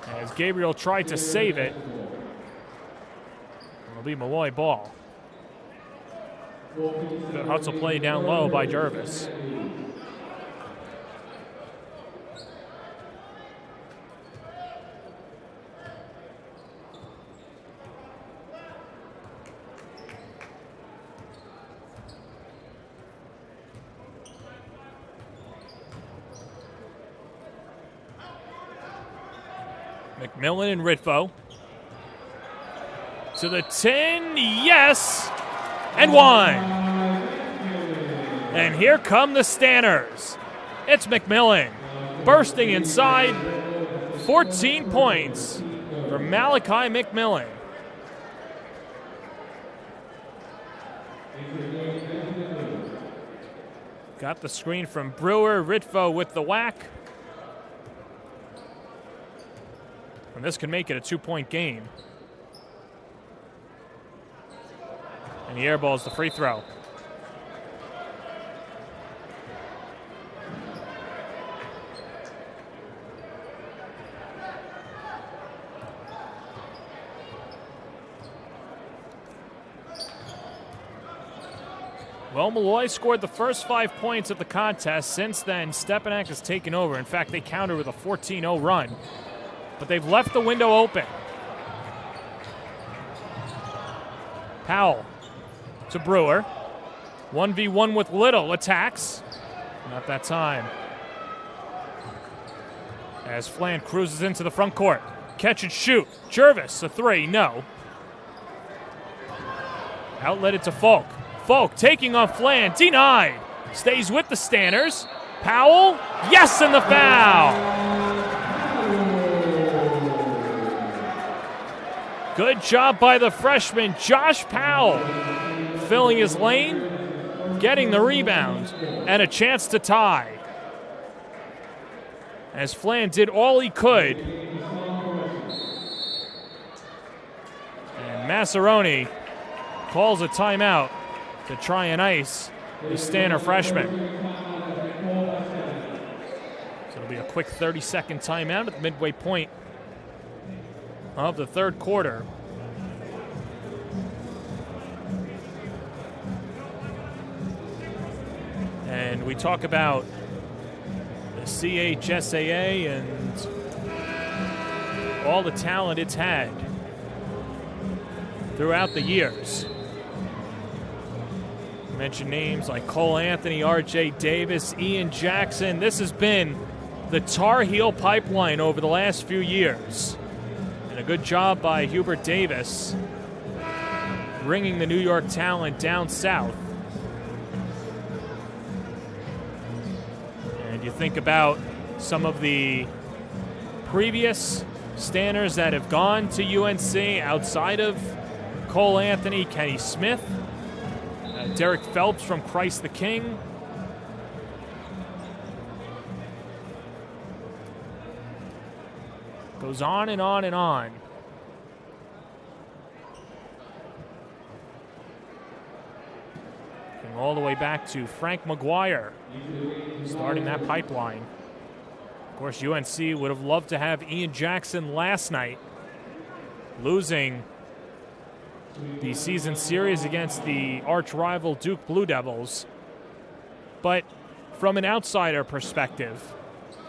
As Gabriel tried to save it. It'll be Molloy ball. Good hustle play down low by Jervis. McMillan and Ritvo. To the 10, yes, and 1. And here come the Stanners. It's McMillan bursting inside. 14 points for Malachi McMillan. Got the screen from Brewer, Ritvo with the whack. And this can make it a 2-point game. And the air ball is the free throw. Well, Molloy scored the first 5 points of the contest. Since then, Stepinac has taken over. In fact, they countered with a 14-0 run. But they've left the window open. Powell to Brewer. 1v1 with Little, attacks. Not that time. As Flan cruises into the front court. Catch and shoot. Jervis, a 3, no. Outlet it to Folk. Folk taking on Flan, denied. Stays with the Stanners. Powell, yes, and the foul. Good job by the freshman, Josh Powell, filling his lane, getting the rebound, and a chance to tie. As Flan did all he could. And Massaroni calls a timeout to try and ice the Stanner freshman. So it'll be a quick 30-second timeout at the midway point of the third quarter. And we talk about the CHSAA and all the talent it's had throughout the years. Mention names like Cole Anthony, R.J. Davis, Ian Jackson. This has been the Tar Heel pipeline over the last few years. And a good job by Hubert Davis bringing the New York talent down south. And you think about some of the previous Stanners that have gone to UNC outside of Cole Anthony, Kenny Smith, Derek Phelps from Christ the King. Goes on and on and on. Going all the way back to Frank McGuire, starting that pipeline. Of course, UNC would have loved to have Ian Jackson last night, losing the season series against the arch-rival Duke Blue Devils. But from an outsider perspective,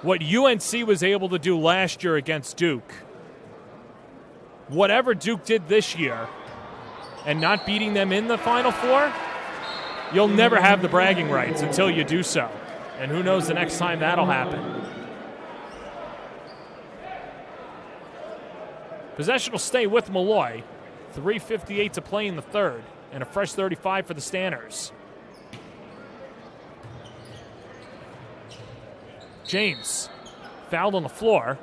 what UNC was able to do last year against Duke, whatever Duke did this year, and not beating them in the Final Four, you'll never have the bragging rights until you do so. And who knows the next time that'll happen. Possession will stay with Molloy. 3:58 to play in the third, and a fresh 35 for the Stanners. James fouled on the floor.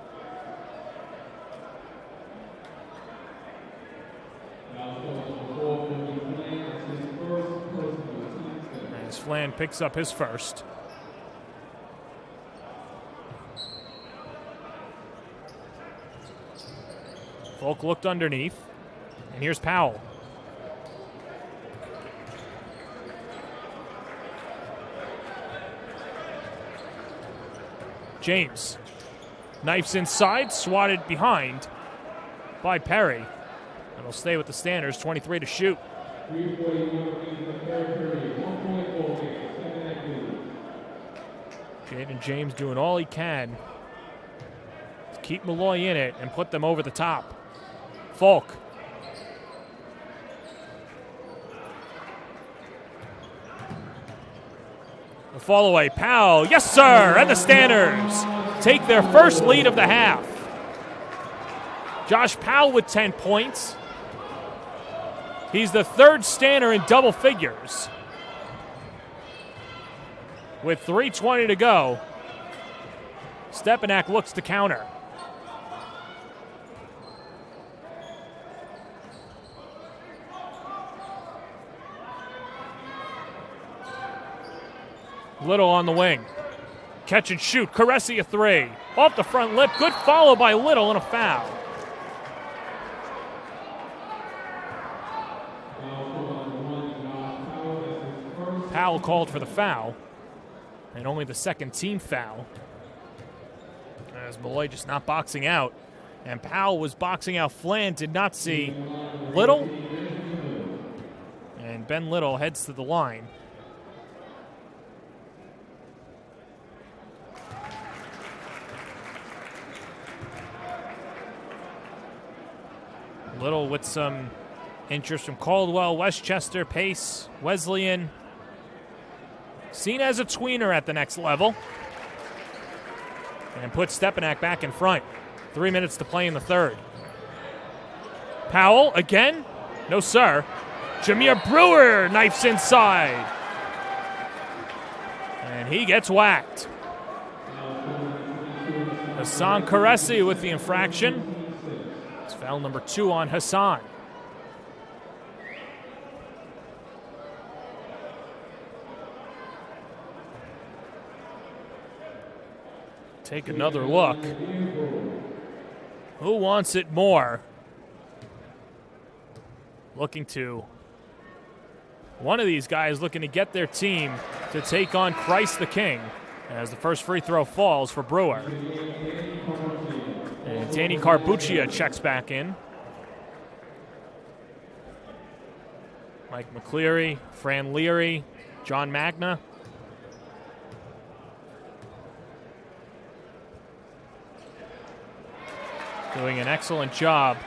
Flan picks up his first. Folk looked underneath, and here's Powell. James knifes inside, swatted behind by Perry. And will stay with the Standers, 23 to shoot. Jaden James doing all he can to keep Molloy in it and put them over the top. Folk. The fall away. Powell. Yes, sir. And the Standers take their first lead of the half. Josh Powell with 10 points. He's the third Stander in double figures. With 3:20 to go, Stepinac looks to counter. Little on the wing. Catch and shoot. Caresi a three. Off the front lip. Good follow by Little and a foul. Powell called for the foul. And only the second team foul. As Molloy just not boxing out. And Powell was boxing out Flan. Did not see Little. And Ben Little heads to the line. Little with some interest from Caldwell, Westchester, Pace, Wesleyan. Seen as a tweener at the next level. And puts Stepinac back in front. 3 minutes to play in the third. Powell again? No, sir. Jameer Brewer knifes inside. And he gets whacked. Hassan Caresi with the infraction. It's foul number 2 on Hassan. Take another look. Who wants it more? Looking to one of these guys looking to get their team to take on Christ the King as the first free throw falls for Brewer. And Danny Carbuccia checks back in. Mike McCleary, Fran Leary, John Magna. Doing an excellent job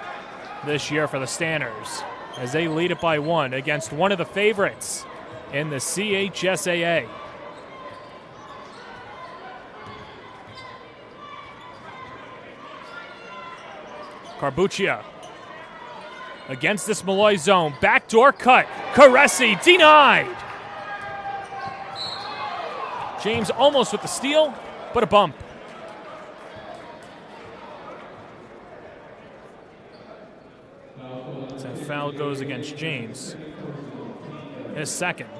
this year for the Stanners as they lead it by 1 against one of the favorites in the CHSAA. Carbuccia against this Molloy zone. Backdoor cut. Caresi denied. James almost with the steal, but a bump. So foul goes against James. His second.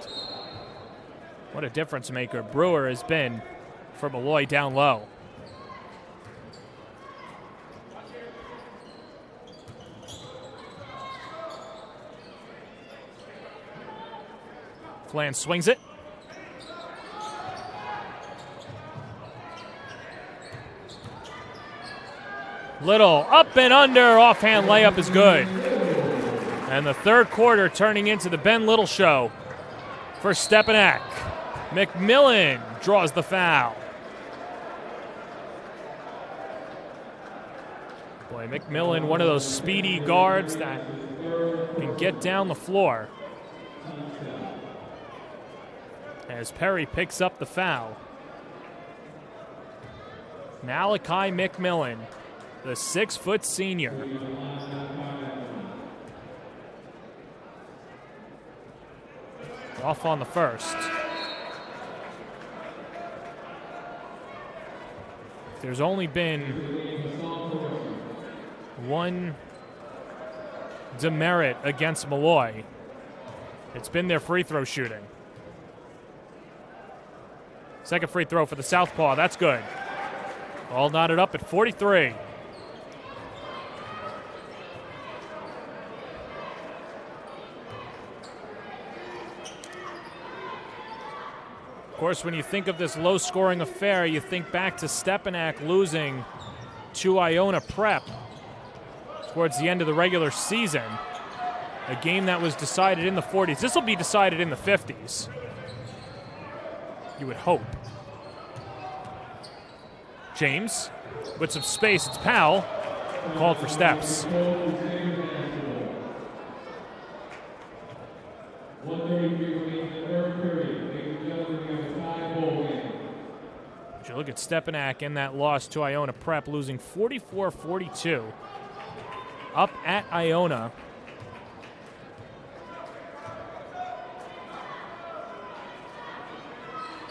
What a difference maker Brewer has been for Molloy down low. Flan swings it. Little up and under, offhand layup is good. And the third quarter turning into the Ben Little show for Stepinac. McMillan draws the foul. Boy, McMillan, one of those speedy guards that can get down the floor. As Perry picks up the foul. Malachi McMillan, the 6-foot senior. Off on the first. There's only been one demerit against Molloy. It's been their free throw shooting. Second free throw for the Southpaw. That's good. All knotted up at 43. Of course, when you think of this low-scoring affair, you think back to Stepinac losing to Iona Prep towards the end of the regular season. A game that was decided in the 40s. This will be decided in the 50s. You would hope. James with some space. It's Powell. Called for steps. But you look at Stepinac in that loss to Iona Prep, losing 44-42. Up at Iona.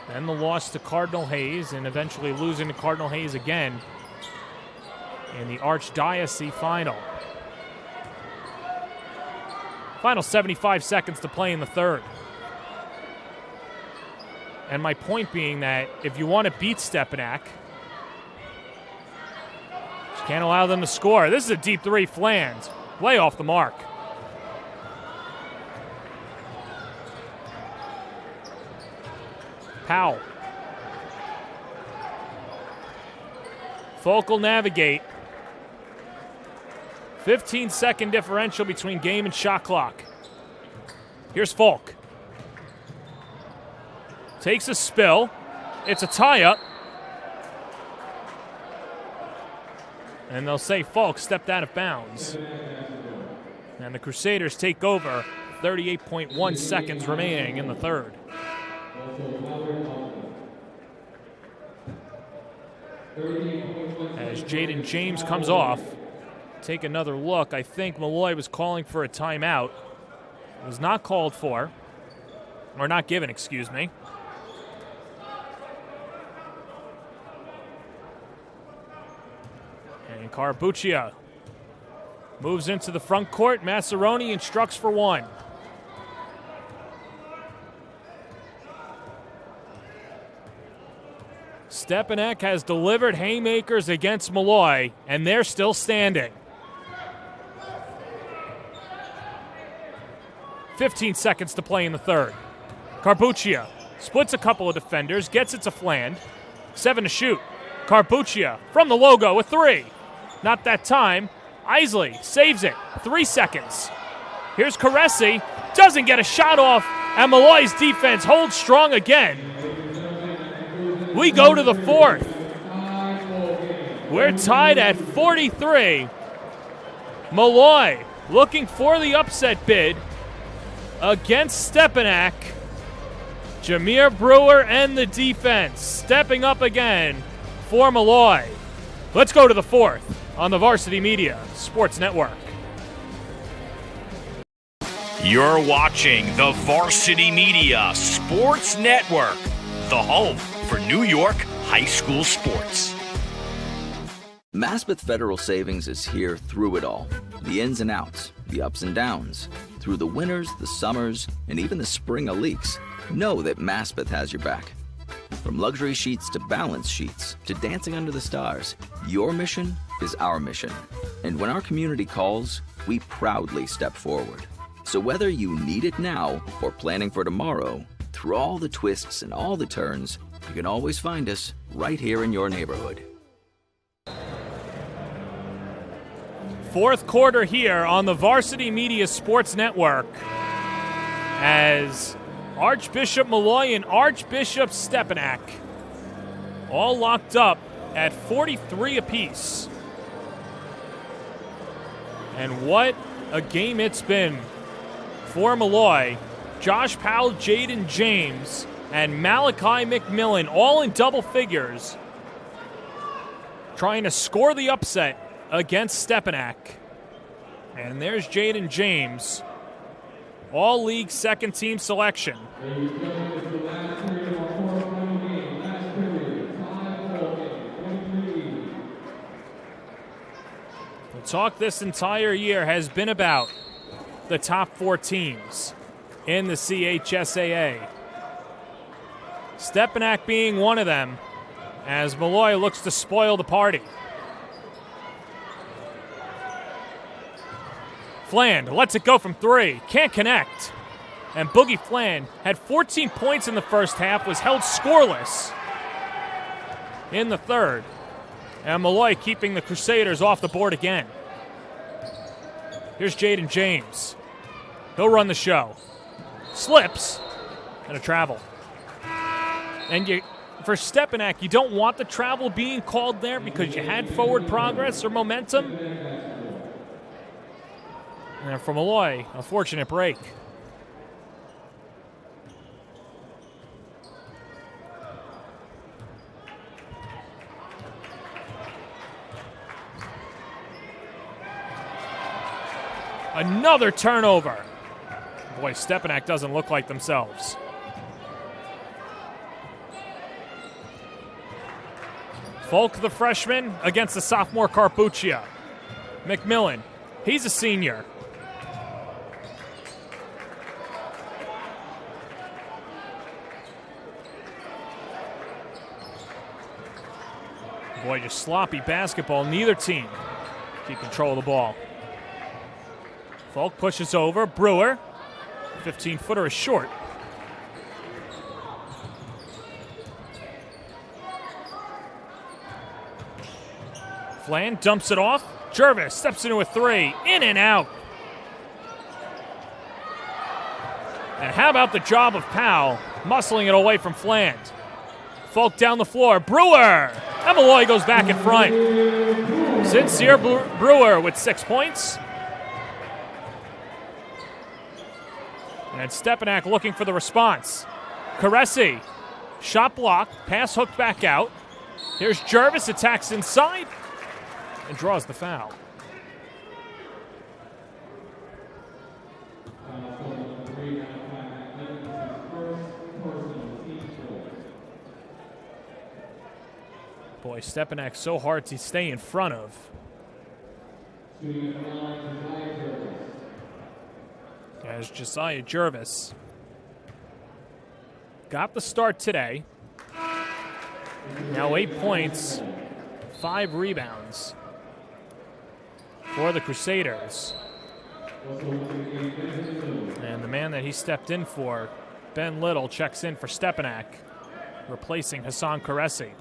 Then the loss to Cardinal Hayes, and eventually losing to Cardinal Hayes again in the Archdiocese final. Final 75 seconds to play in the third. And my point being that if you want to beat Stepinac, you can't allow them to score. This is a deep three flanged. Way off the mark. Powell. Folk will navigate. 15-second differential between game and shot clock. Here's Folk. Takes a spill. It's a tie-up. And they'll say Folk stepped out of bounds. And the Crusaders take over. 38.1 seconds remaining in the third. As Jaden James comes off, take another look. I think Molloy was calling for a timeout. It was not called for, or not given, excuse me. And Carbuccia moves into the front court. Massaroni instructs for one. Stepinac has delivered haymakers against Molloy, and they're still standing. 15 seconds to play in the third. Carbuccia splits a couple of defenders, gets it to Fland. 7 to shoot. Carbuccia from the logo with 3. Not that time. Isley saves it. 3 seconds. Here's Caresi. Doesn't get a shot off, and Molloy's defense holds strong again. We go to the fourth. We're tied at 43. Molloy looking for the upset bid against Stepinac. Jameer Brewer and the defense stepping up again for Molloy. Let's go to the fourth on the Varsity Media Sports Network. You're watching the Varsity Media Sports Network, the home for New York high school sports. Maspeth Federal Savings is here through it all. The ins and outs, the ups and downs. Through the winters, the summers, and even the spring of leaks. Know that Maspeth has your back. From luxury sheets to balance sheets to dancing under the stars, your mission is our mission. And when our community calls, we proudly step forward. So whether you need it now or planning for tomorrow, through all the twists and all the turns, you can always find us right here in your neighborhood. Fourth quarter here on the Varsity Media Sports Network as Archbishop Molloy and Archbishop Stepinac all locked up at 43 apiece. And what a game it's been for Molloy. Josh Powell, Jaden James, and Malachi McMillan all in double figures trying to score the upset against Stepinac. And there's Jaden James, all-league second-team selection. The talk this entire year has been about the top 4 teams in the CHSAA. Stepinac being one of them, as Molloy looks to spoil the party. Fland lets it go from 3, can't connect. And Boogie Fland had 14 points in the first half, was held scoreless in the third. And Molloy keeping the Crusaders off the board again. Here's Jaden James. He'll run the show. Slips, and a travel. And for Stepinac, you don't want the travel being called there because you had forward progress or momentum. And for Molloy, a fortunate break. Another turnover. Boy, Stepinac doesn't look like themselves. Folk, the freshman, against the sophomore Carbuccia. McMillan, he's a senior. Boy, just sloppy basketball. Neither team keep control of the ball. Folk pushes over. Brewer, 15-footer is short. Fland dumps it off. Jervis steps into a 3. In and out. And how about the job of Powell muscling it away from Fland? Folk down the floor. Brewer! And Molloy goes back in front. Sincere Brewer with 6 points. And Stepinac looking for the response. Caresi, shot block, pass hooked back out. Here's Jervis, attacks inside, and draws the foul. Boy, Stepinac so hard to stay in front of. As Josiah Jervis got the start today. Now 8 points, 5 rebounds for the Crusaders. And the man that he stepped in for, Ben Little, checks in for Stepinac, replacing Hassan Caresi.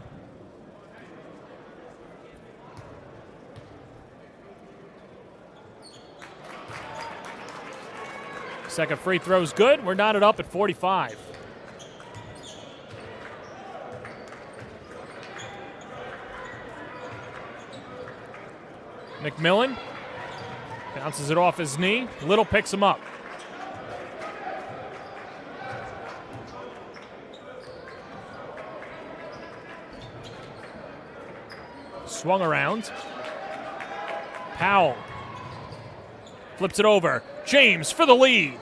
Second free throw's good. We're knotted up at 45. McMillan bounces it off his knee. Little picks him up. Swung around. Powell flips it over. James for the lead.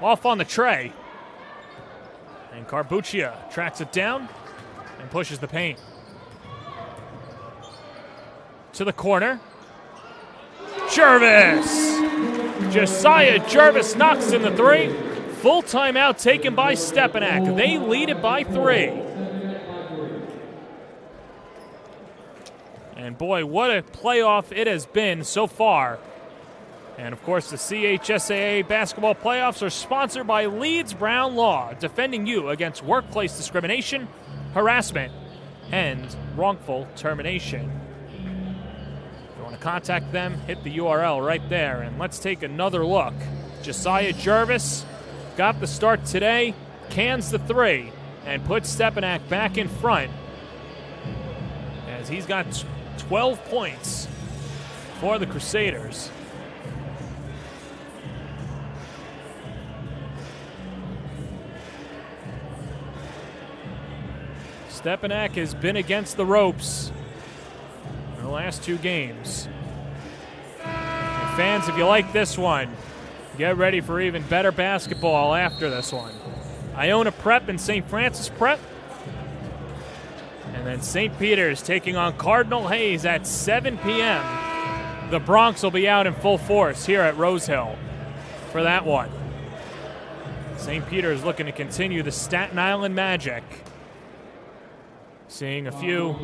Off on the tray. And Carbuccia tracks it down and pushes the paint. To the corner. Jervis! Josiah Jervis knocks in the 3. Full timeout taken by Stepinac. They lead it by 3. And boy, what a playoff it has been so far. And, of course, the CHSAA basketball playoffs are sponsored by Leeds Brown Law, defending you against workplace discrimination, harassment, and wrongful termination. If you want to contact them, hit the URL right there. And let's take another look. Josiah Jervis got the start today, cans the 3, and puts Stepinac back in front as he's got 12 points for the Crusaders. Stepinac has been against the ropes in the last 2 games. And fans, if you like this one, get ready for even better basketball after this one. Iona Prep and St. Francis Prep. And then St. Peter's taking on Cardinal Hayes at 7 p.m. The Bronx will be out in full force here at Rose Hill for that one. St. Peter's looking to continue the Staten Island magic. Seeing a few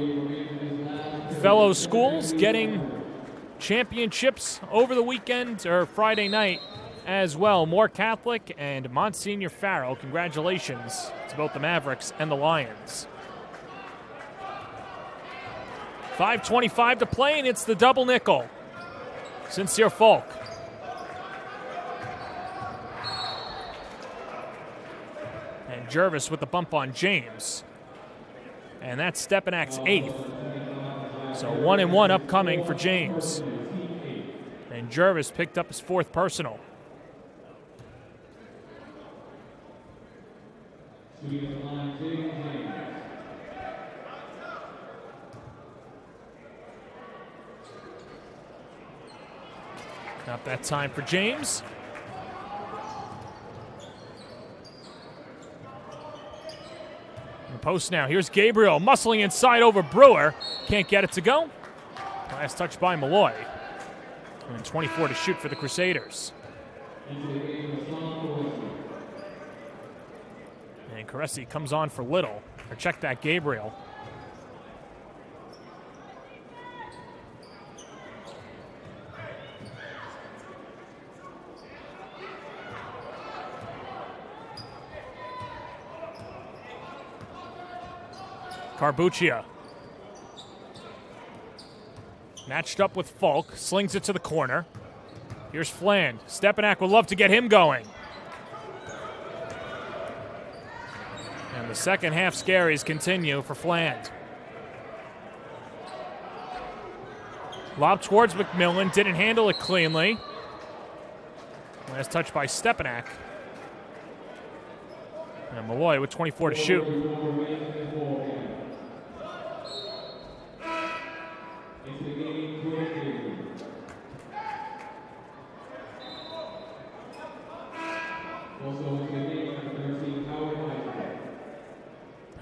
fellow schools getting championships over the weekend or Friday night as well. Moore Catholic and Monsignor Farrell. Congratulations to both the Mavericks and the Lions. 5:25 to play, and it's the double nickel. Sincere Folk. And Jervis with the bump on James. And that's Stepinac's 8th. So 1-1 upcoming for James. And Jervis picked up his 4th personal. Not that time for James. In the post now. Here's Gabriel muscling inside over Brewer. Can't get it to go. Last touch by Molloy. And 24 to shoot for the Crusaders. And Caressi comes on for Little. Or check that, Gabriel. Carbuccia. Matched up with Falk. Slings it to the corner. Here's Fland. Stepinac would love to get him going. And the second half scaries continue for Fland. Lob towards McMillan. Didn't handle it cleanly. Last touch by Stepinac. And Molloy with 24 to shoot.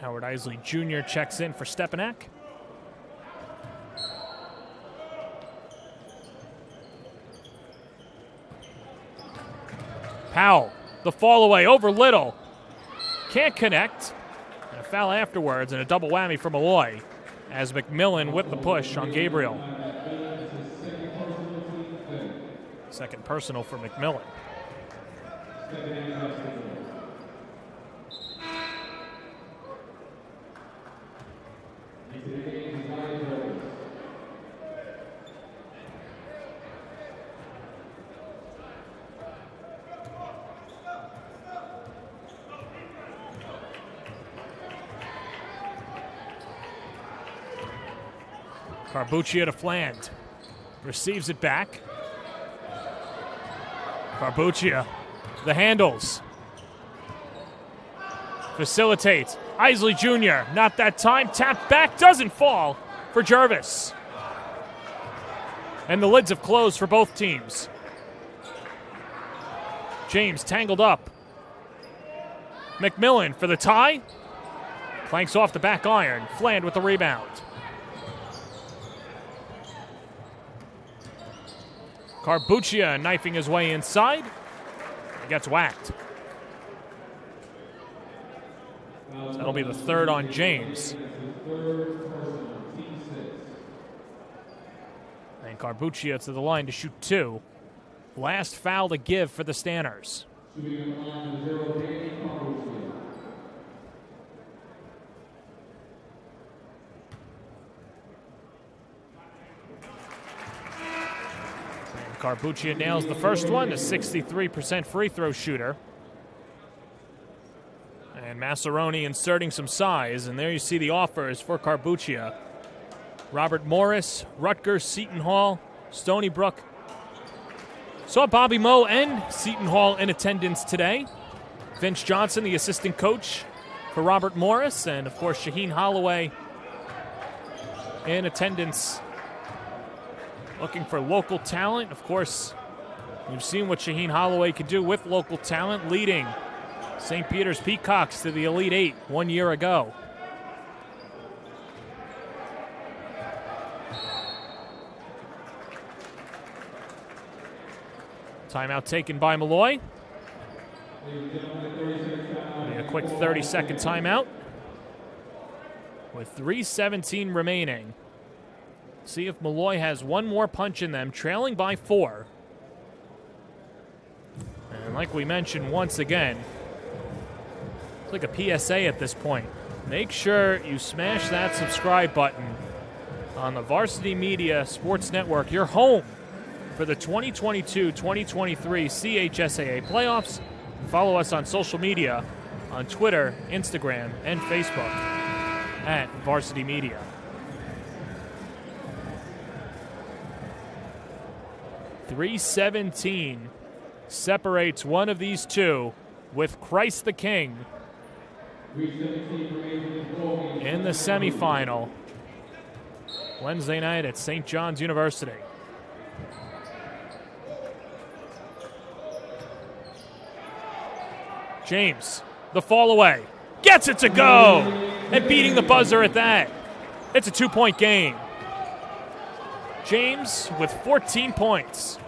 Howard Isley Jr. checks in for Stepinac. Powell, the fall away over Little. Can't connect. And a foul afterwards and a double whammy for Molloy as McMillan with the push on Gabriel. Second personal for McMillan. Carbuccia to Fland. Receives it back. Carbuccia. The handles. Facilitates. Isley Jr. Not that time. Tap back. Doesn't fall for Jervis. And the lids have closed for both teams. James tangled up. McMillan for the tie. Clanks off the back iron. Fland with the rebound. Carbuccia knifing his way inside. He gets whacked. So that'll be the third on James. And Carbuccia to the line to shoot 2. Last foul to give for the Stanners. Carbuccia nails the first one, a 63% free throw shooter. And Massaroni inserting some size, and there you see the offers for Carbuccia. Robert Morris, Rutgers, Seton Hall, Stony Brook. Saw Bobby Moe and Seton Hall in attendance today. Vince Johnson, the assistant coach for Robert Morris, and of course Shaheen Holloway in attendance. Looking for local talent. Of course, you've seen what Shaheen Holloway could do with local talent, leading St. Peter's Peacocks to the Elite 8 1 year ago. Timeout taken by Molloy. A quick 30-second timeout with 3:17 remaining. See if Molloy has one more punch in them, trailing by 4. And like we mentioned once again, it's like a PSA at this point. Make sure you smash that subscribe button on the Varsity Media Sports Network, your home for the 2022-2023 CHSAA playoffs. Follow us on social media on Twitter, Instagram, and Facebook at Varsity Media. .317 separates one of these two with Christ the King in the semifinal Wednesday night at St. John's University. James, the fall away, gets it to go, and beating the buzzer at that. It's a 2-point game. James with 14 points.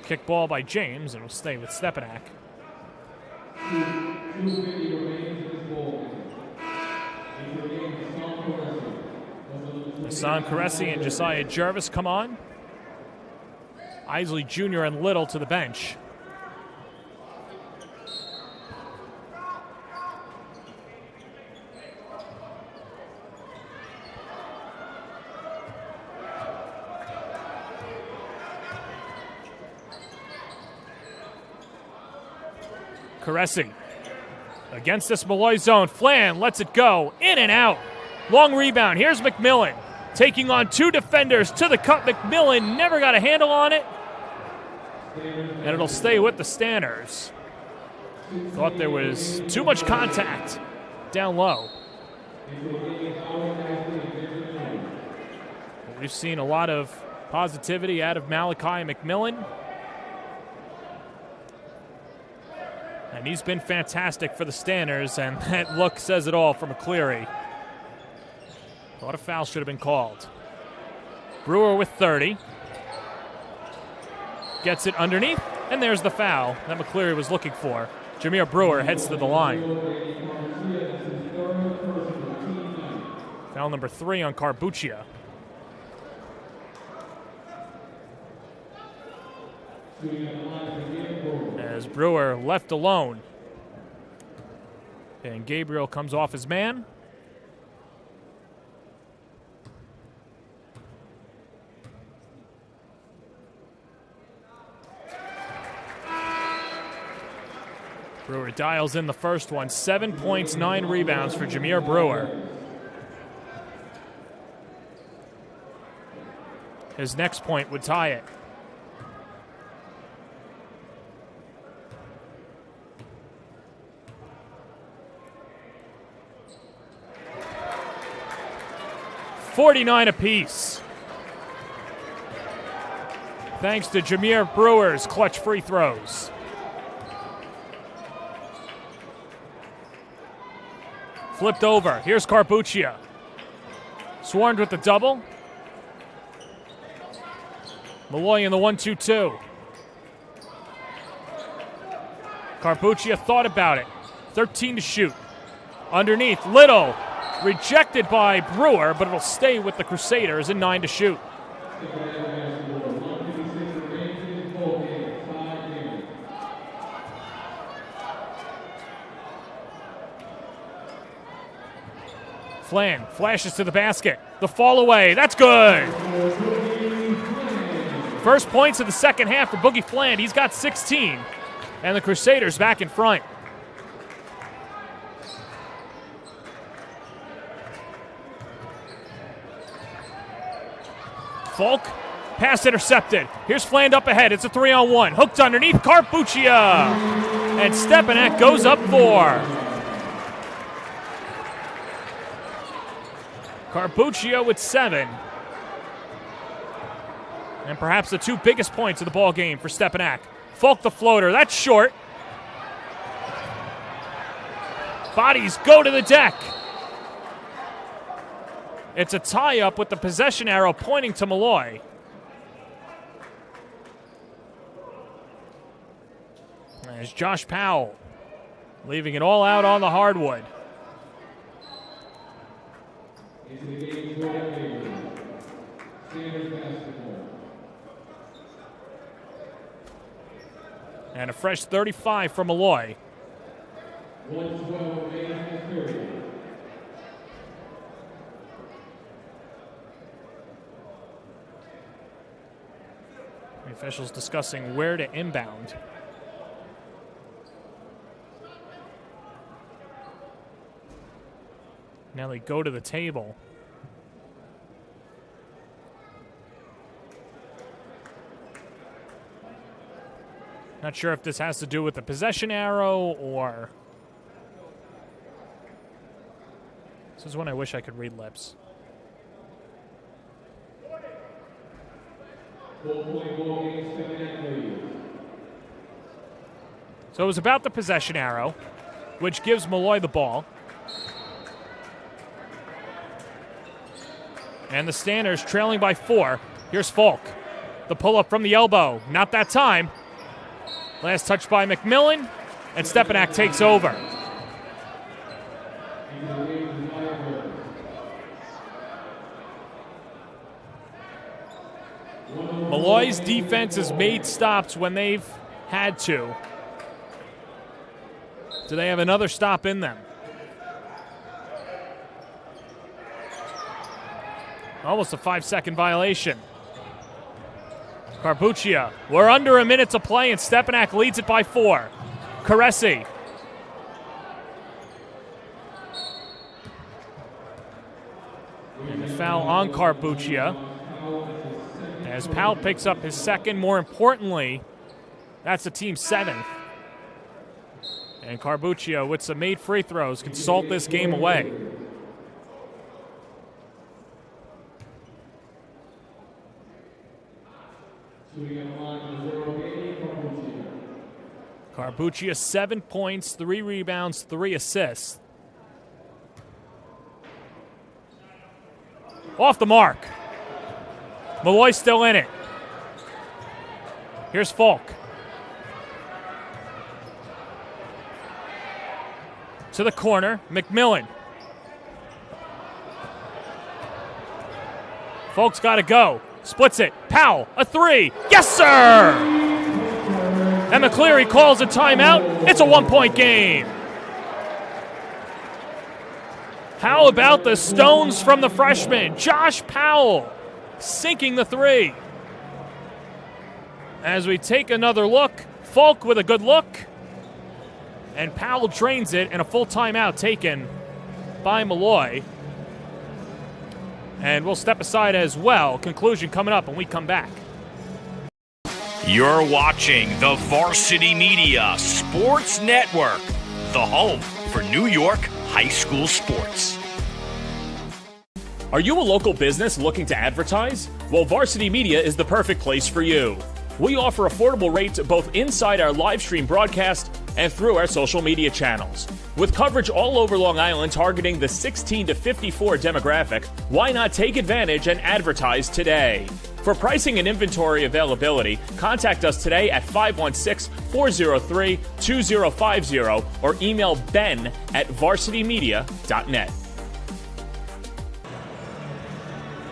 Kick ball by James, and will stay with Stepinac. Hassan Caresi and Josiah Jervis come on. Isley Jr. and Little to the bench. Caresi against this Molloy zone. Flan lets it go. In and out. Long rebound. Here's McMillan taking on 2 defenders to the cup. McMillan never got a handle on it. And it'll stay with the Stanners. Thought there was too much contact down low. We've seen a lot of positivity out of Malachi McMillan. And he's been fantastic for the Stanners, and that look says it all from McCleary. Thought a foul should have been called. Brewer with 30. Gets it underneath, and there's the foul that McCleary was looking for. Jameer Brewer heads to the line. Foul number 3 on Carbuccia. As Brewer left alone. And Gabriel comes off his man. Brewer dials in the first one. 7 points, 9 rebounds for Jameer Brewer. His next point would tie it. .49 apiece. Thanks to Jameer Brewer's clutch free throws. Flipped over. Here's Carbuccia. Swarmed with the double. Molloy in the 1-2-2. Carbuccia thought about it. 13 to shoot. Underneath, Little. Rejected by Brewer, but it'll stay with the Crusaders and 9 to shoot. Flan flashes to the basket. The fall away. That's good. First points of the second half for Boogie Flan. He's got 16. And the Crusaders back in front. Falk, pass intercepted. Here's Flan up ahead. It's a 3-on-1. Hooked underneath. Carbuccia. And Stepinac goes up 4. Carbuccia with 7. And perhaps the 2 biggest points of the ball game for Stepinac. Falk the floater. That's short. Bodies go to the deck. It's a tie-up with the possession arrow pointing to Molloy. There's Josh Powell, leaving it all out on the hardwood. And a fresh 35 for Molloy. The officials discussing where to inbound. Now they go to the table. Not sure if this has to do with the possession arrow or... This is when I wish I could read lips. So it was about the possession arrow, which gives Molloy the ball. And the Stanners trailing by 4. Here's Falk. The pull-up from the elbow. Not that time. Last touch by McMillan, and Stepinac takes over. Molloy's defense has made stops when they've had to. Do they have another stop in them? Almost a 5-second violation. Carbuccia. We're under a minute to play, and Stepinac leads it by 4. Caresi. And the foul on Carbuccia. As Powell picks up his second. More importantly, that's the team's 7th. And Carbuccia, with some made free throws, can salt this game away. Carbuccia, 7 points, 3 rebounds, 3 assists. Off the mark. Molloy still in it. Here's Falk. To the corner, McMillan. Falk's got to go. Splits it. Powell, a 3. Yes, sir! And McCleary calls a timeout. It's a 1-point game. How about the stones from the freshman, Josh Powell, sinking the 3. As we take another look, Falk with a good look, and Powell drains it, and a full timeout taken by Molloy. And we'll step aside as well. Conclusion coming up when we come back. You're watching the Varsity Media Sports Network, the home for New York high school sports. Are you a local business looking to advertise? Well, Varsity Media is the perfect place for you. We offer affordable rates both inside our live stream broadcast and through our social media channels. With coverage all over Long Island targeting the 16 to 54 demographic, why not take advantage and advertise today? For pricing and inventory availability, contact us today at 516-403-2050 or email ben@varsitymedia.net.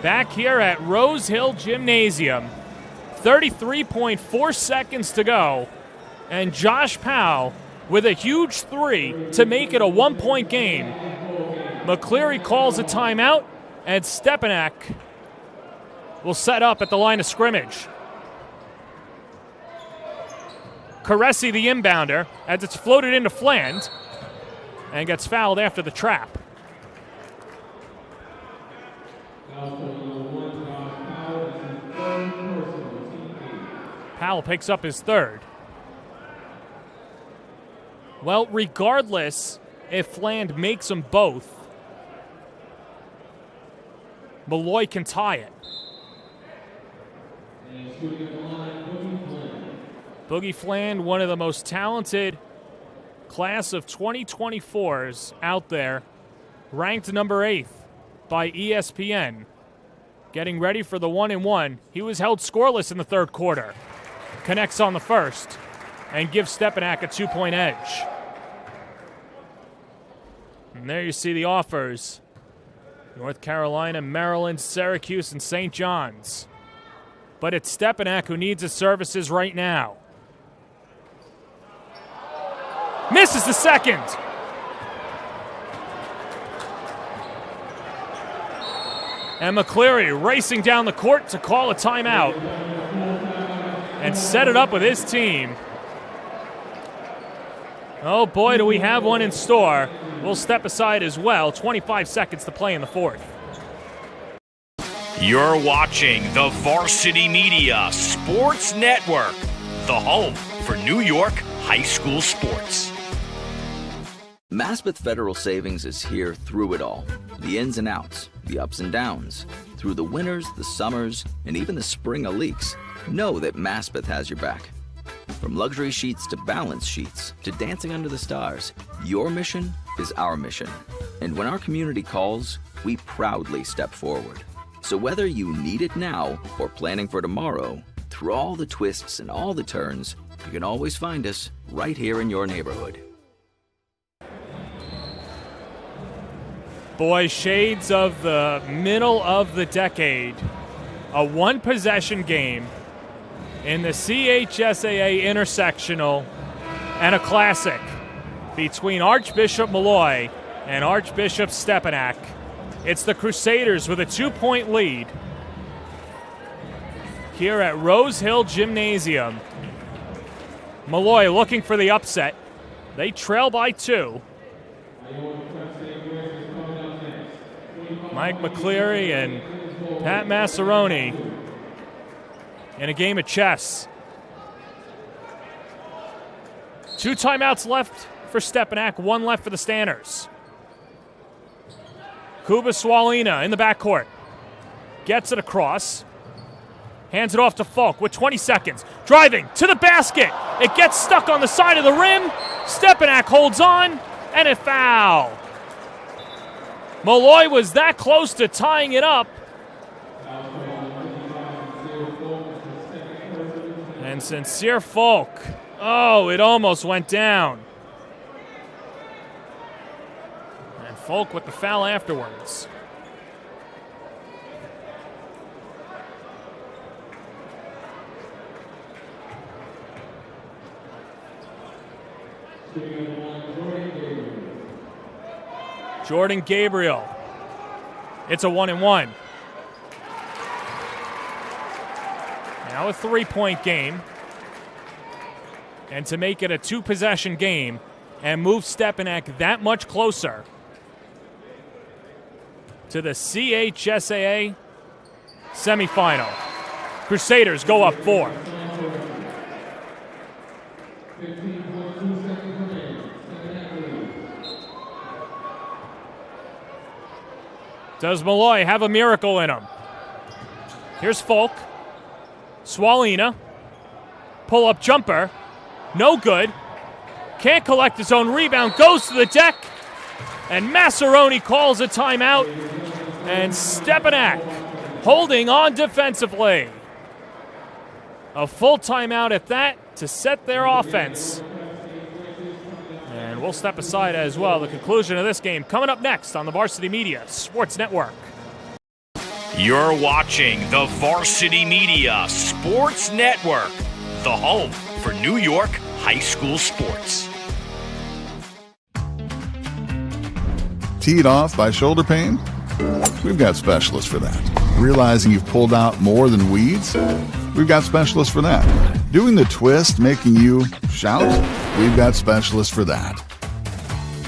Back here at Rose Hill Gymnasium, 33.4 seconds to go, and Josh Powell with a huge 3 to make it a 1-point game. McCleary calls a timeout, and Stepinac will set up at the line of scrimmage. Caresi, the inbounder, as it's floated into Fland, and gets fouled after the trap. Powell picks up his 3rd. Well, regardless if Fland makes them both, Molloy can tie it. Boogie Fland, one of the most talented class of 2024s out there, ranked number 8th by ESPN. Getting ready for the 1-1. He was held scoreless in the third quarter. Connects on the first and gives Stepinac a 2-point edge. And there you see the offers. North Carolina, Maryland, Syracuse, and St. John's. But it's Stepinac who needs his services right now. Misses the second. And McCleary racing down the court to call a timeout and set it up with his team. Oh boy, do we have one in store. We'll step aside as well. 25 seconds to play in the fourth. You're watching the Varsity Media Sports Network, the home for New York high school sports. Maspeth Federal Savings is here through it all. The ins and outs, the ups and downs. Through the winters, the summers, and even the spring of leaks. Know that Maspeth has your back. From luxury sheets to balance sheets to dancing under the stars, your mission is our mission. And when our community calls, we proudly step forward. So whether you need it now or planning for tomorrow, through all the twists and all the turns, you can always find us right here in your neighborhood. Boys, shades of the middle of the decade. A one-possession game in the CHSAA Intersectional and a classic between Archbishop Molloy and Archbishop Stepinac. It's the Crusaders with a 2-point lead here at Rose Hill Gymnasium. Molloy looking for the upset. They trail by 2. Mike McCleary and Pat Massaroni in a game of chess. 2 timeouts left for Stepinac, 1 left for the Stanners. Kuba Swalina in the backcourt. Gets it across. Hands it off to Falk with 20 seconds. Driving to the basket. It gets stuck on the side of the rim. Stepinac holds on, and a foul. Molloy was that close to tying it up. And Sincere Falk. Oh, it almost went down. And Falk with the foul afterwards. Jordan Gabriel. It's a 1-1. Now a 3-point game. And to make it a 2-possession game and move Stepinac that much closer to the CHSAA semifinal. Crusaders go up 4. Does Molloy have a miracle in him? Here's Falk. Swalina. Pull-up jumper. No good. Can't collect his own rebound. Goes to the deck. And Massaroni calls a timeout. And Stepinac holding on defensively. A full timeout at that to set their offense. And we'll step aside as well. The conclusion of this game coming up next on the Varsity Media Sports Network. You're watching the Varsity Media Sports Network, the home for New York high school sports. Teed off by shoulder pain? We've got specialists for that. Realizing you've pulled out more than weeds? We've got specialists for that. Doing the twist making you shout? We've got specialists for that.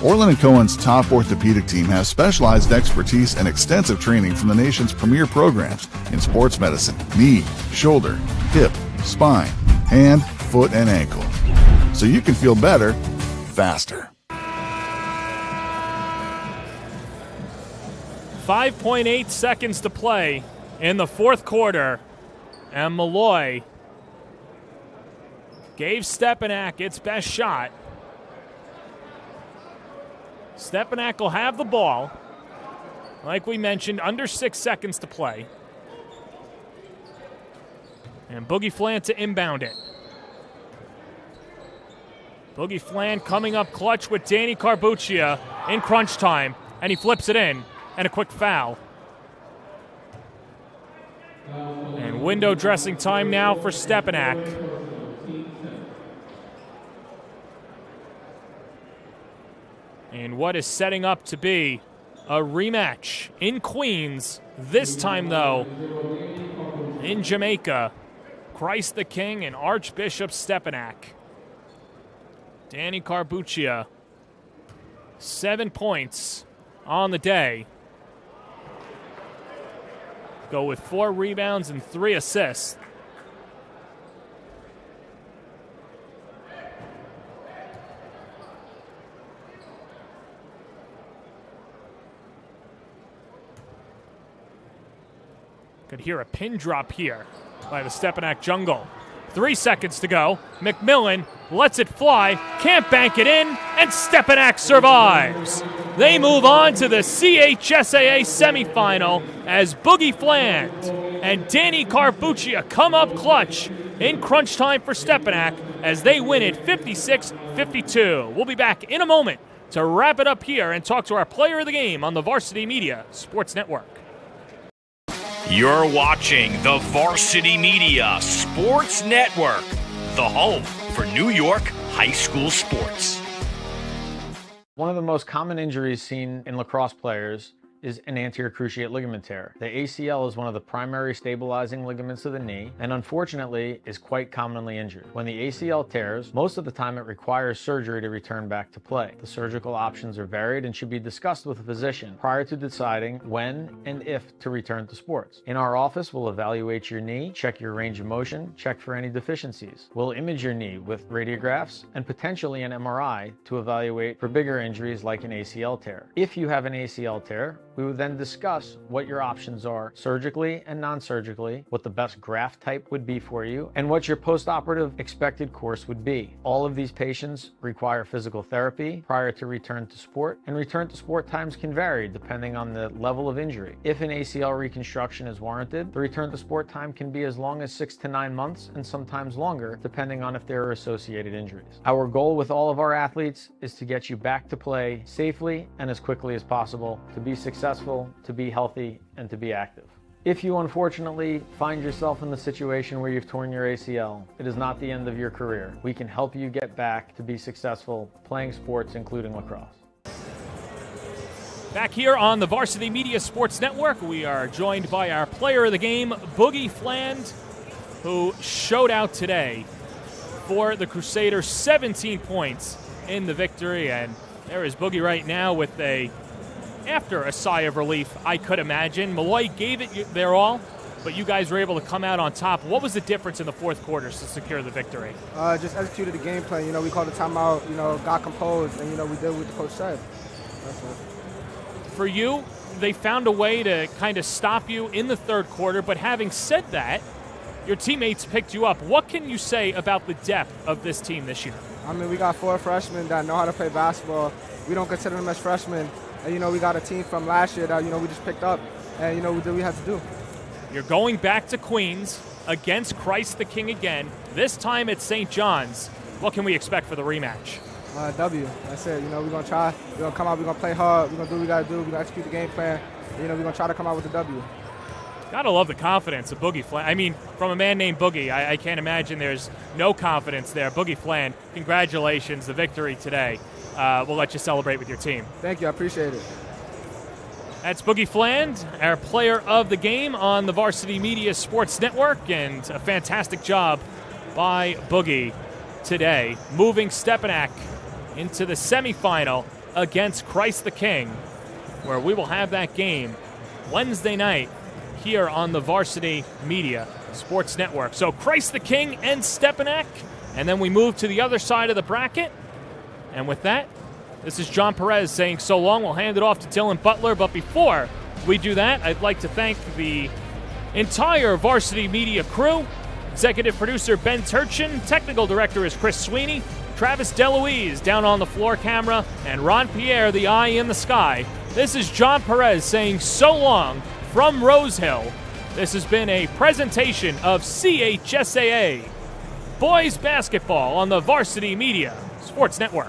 Orland & Cohen's top orthopedic team has specialized expertise and extensive training from the nation's premier programs in sports medicine, knee, shoulder, hip, spine, hand, foot, and ankle. So you can feel better, faster. 5.8 seconds to play in the fourth quarter. And Molloy gave Stepinac its best shot. Stepinac will have the ball. Like we mentioned, under 6 seconds to play. And Boogie Flan to inbound it. Boogie Flan coming up clutch with Danny Carbuccia in crunch time, and he flips it in, and a quick foul. And window dressing time now for Stepinac. And what is setting up to be a rematch in Queens, this time though in Jamaica. Christ the King and Archbishop Stepinac. Danny Carbuccia, 7 points on the day. Go with 4 rebounds and 3 assists. Could hear a pin drop here by the Stepinac jungle. 3 seconds to go. McMillan lets it fly, can't bank it in, and Stepinac survives. They move on to the CHSAA semifinal as Boogie Flan and Danny Carbuccia come up clutch in crunch time for Stepinac as they win it 56-52. We'll be back in a moment to wrap it up here and talk to our player of the game on the Varsity Media Sports Network. You're watching the Varsity Media Sports Network, the home for New York high school sports. One of the most common injuries seen in lacrosse players is an anterior cruciate ligament tear. The ACL is one of the primary stabilizing ligaments of the knee and unfortunately is quite commonly injured. When the ACL tears, most of the time it requires surgery to return back to play. The surgical options are varied and should be discussed with a physician prior to deciding when and if to return to sports. In our office, we'll evaluate your knee, check your range of motion, check for any deficiencies. We'll image your knee with radiographs and potentially an MRI to evaluate for bigger injuries like an ACL tear. If you have an ACL tear, we would then discuss what your options are surgically and non-surgically, what the best graft type would be for you, and what your post-operative expected course would be. All of these patients require physical therapy prior to return to sport, and return to sport times can vary depending on the level of injury. If an ACL reconstruction is warranted, the return to sport time can be as long as 6 to 9 months and sometimes longer depending on if there are associated injuries. Our goal with all of our athletes is to get you back to play safely and as quickly as possible, to be successful, to be healthy, and to be active. If you unfortunately find yourself in the situation where you've torn your ACL, it is not the end of your career. We can help you get back to be successful playing sports, including lacrosse. Back here on the Varsity Media Sports Network, we are joined by our player of the game, Boogie Flan, who showed out today for the Crusaders, 17 points in the victory. And there is Boogie right now with after a sigh of relief, I could imagine. Molloy gave it their all, but you guys were able to come out on top. What was the difference in the fourth quarter to secure the victory? Just executed the game plan. We called the timeout, got composed, and, we did what the coach said. That's it. For you, they found a way to kind of stop you in the third quarter, but having said that, your teammates picked you up. What can you say about the depth of this team this year? I mean, we got 4 freshmen that know how to play basketball. We don't consider them as freshmen. And, we got a team from last year that, we just picked up. And, we did what we had to do. You're going back to Queens against Christ the King again, this time at St. John's. What can we expect for the rematch? W. That's it. We're going to try. We're going to come out. We're going to play hard. We're going to do what we got to do. We're going to execute the game plan. We're going to try to come out with a W. Gotta love the confidence of Boogie Flan. I mean, from a man named Boogie, I can't imagine there's no confidence there. Boogie Flan, congratulations, the victory today. We'll let you celebrate with your team. Thank you, I appreciate it. That's Boogie Flan, our player of the game on the Varsity Media Sports Network, and a fantastic job by Boogie today, moving Stepinac into the semifinal against Christ the King, where we will have that game Wednesday night here on the Varsity Media Sports Network. So Christ the King and Stepinac, and then we move to the other side of the bracket. And with that, this is John Perez saying so long. We'll hand it off to Dylan Butler. But before we do that, I'd like to thank the entire Varsity Media crew. Executive producer Ben Turchin, technical director is Chris Sweeney, Travis DeLuise down on the floor camera, and Ron Pierre, the eye in the sky, This is John Perez saying so long from Rose Hill. This has been a presentation of CHSAA Boys Basketball on the Varsity Media Sports Network.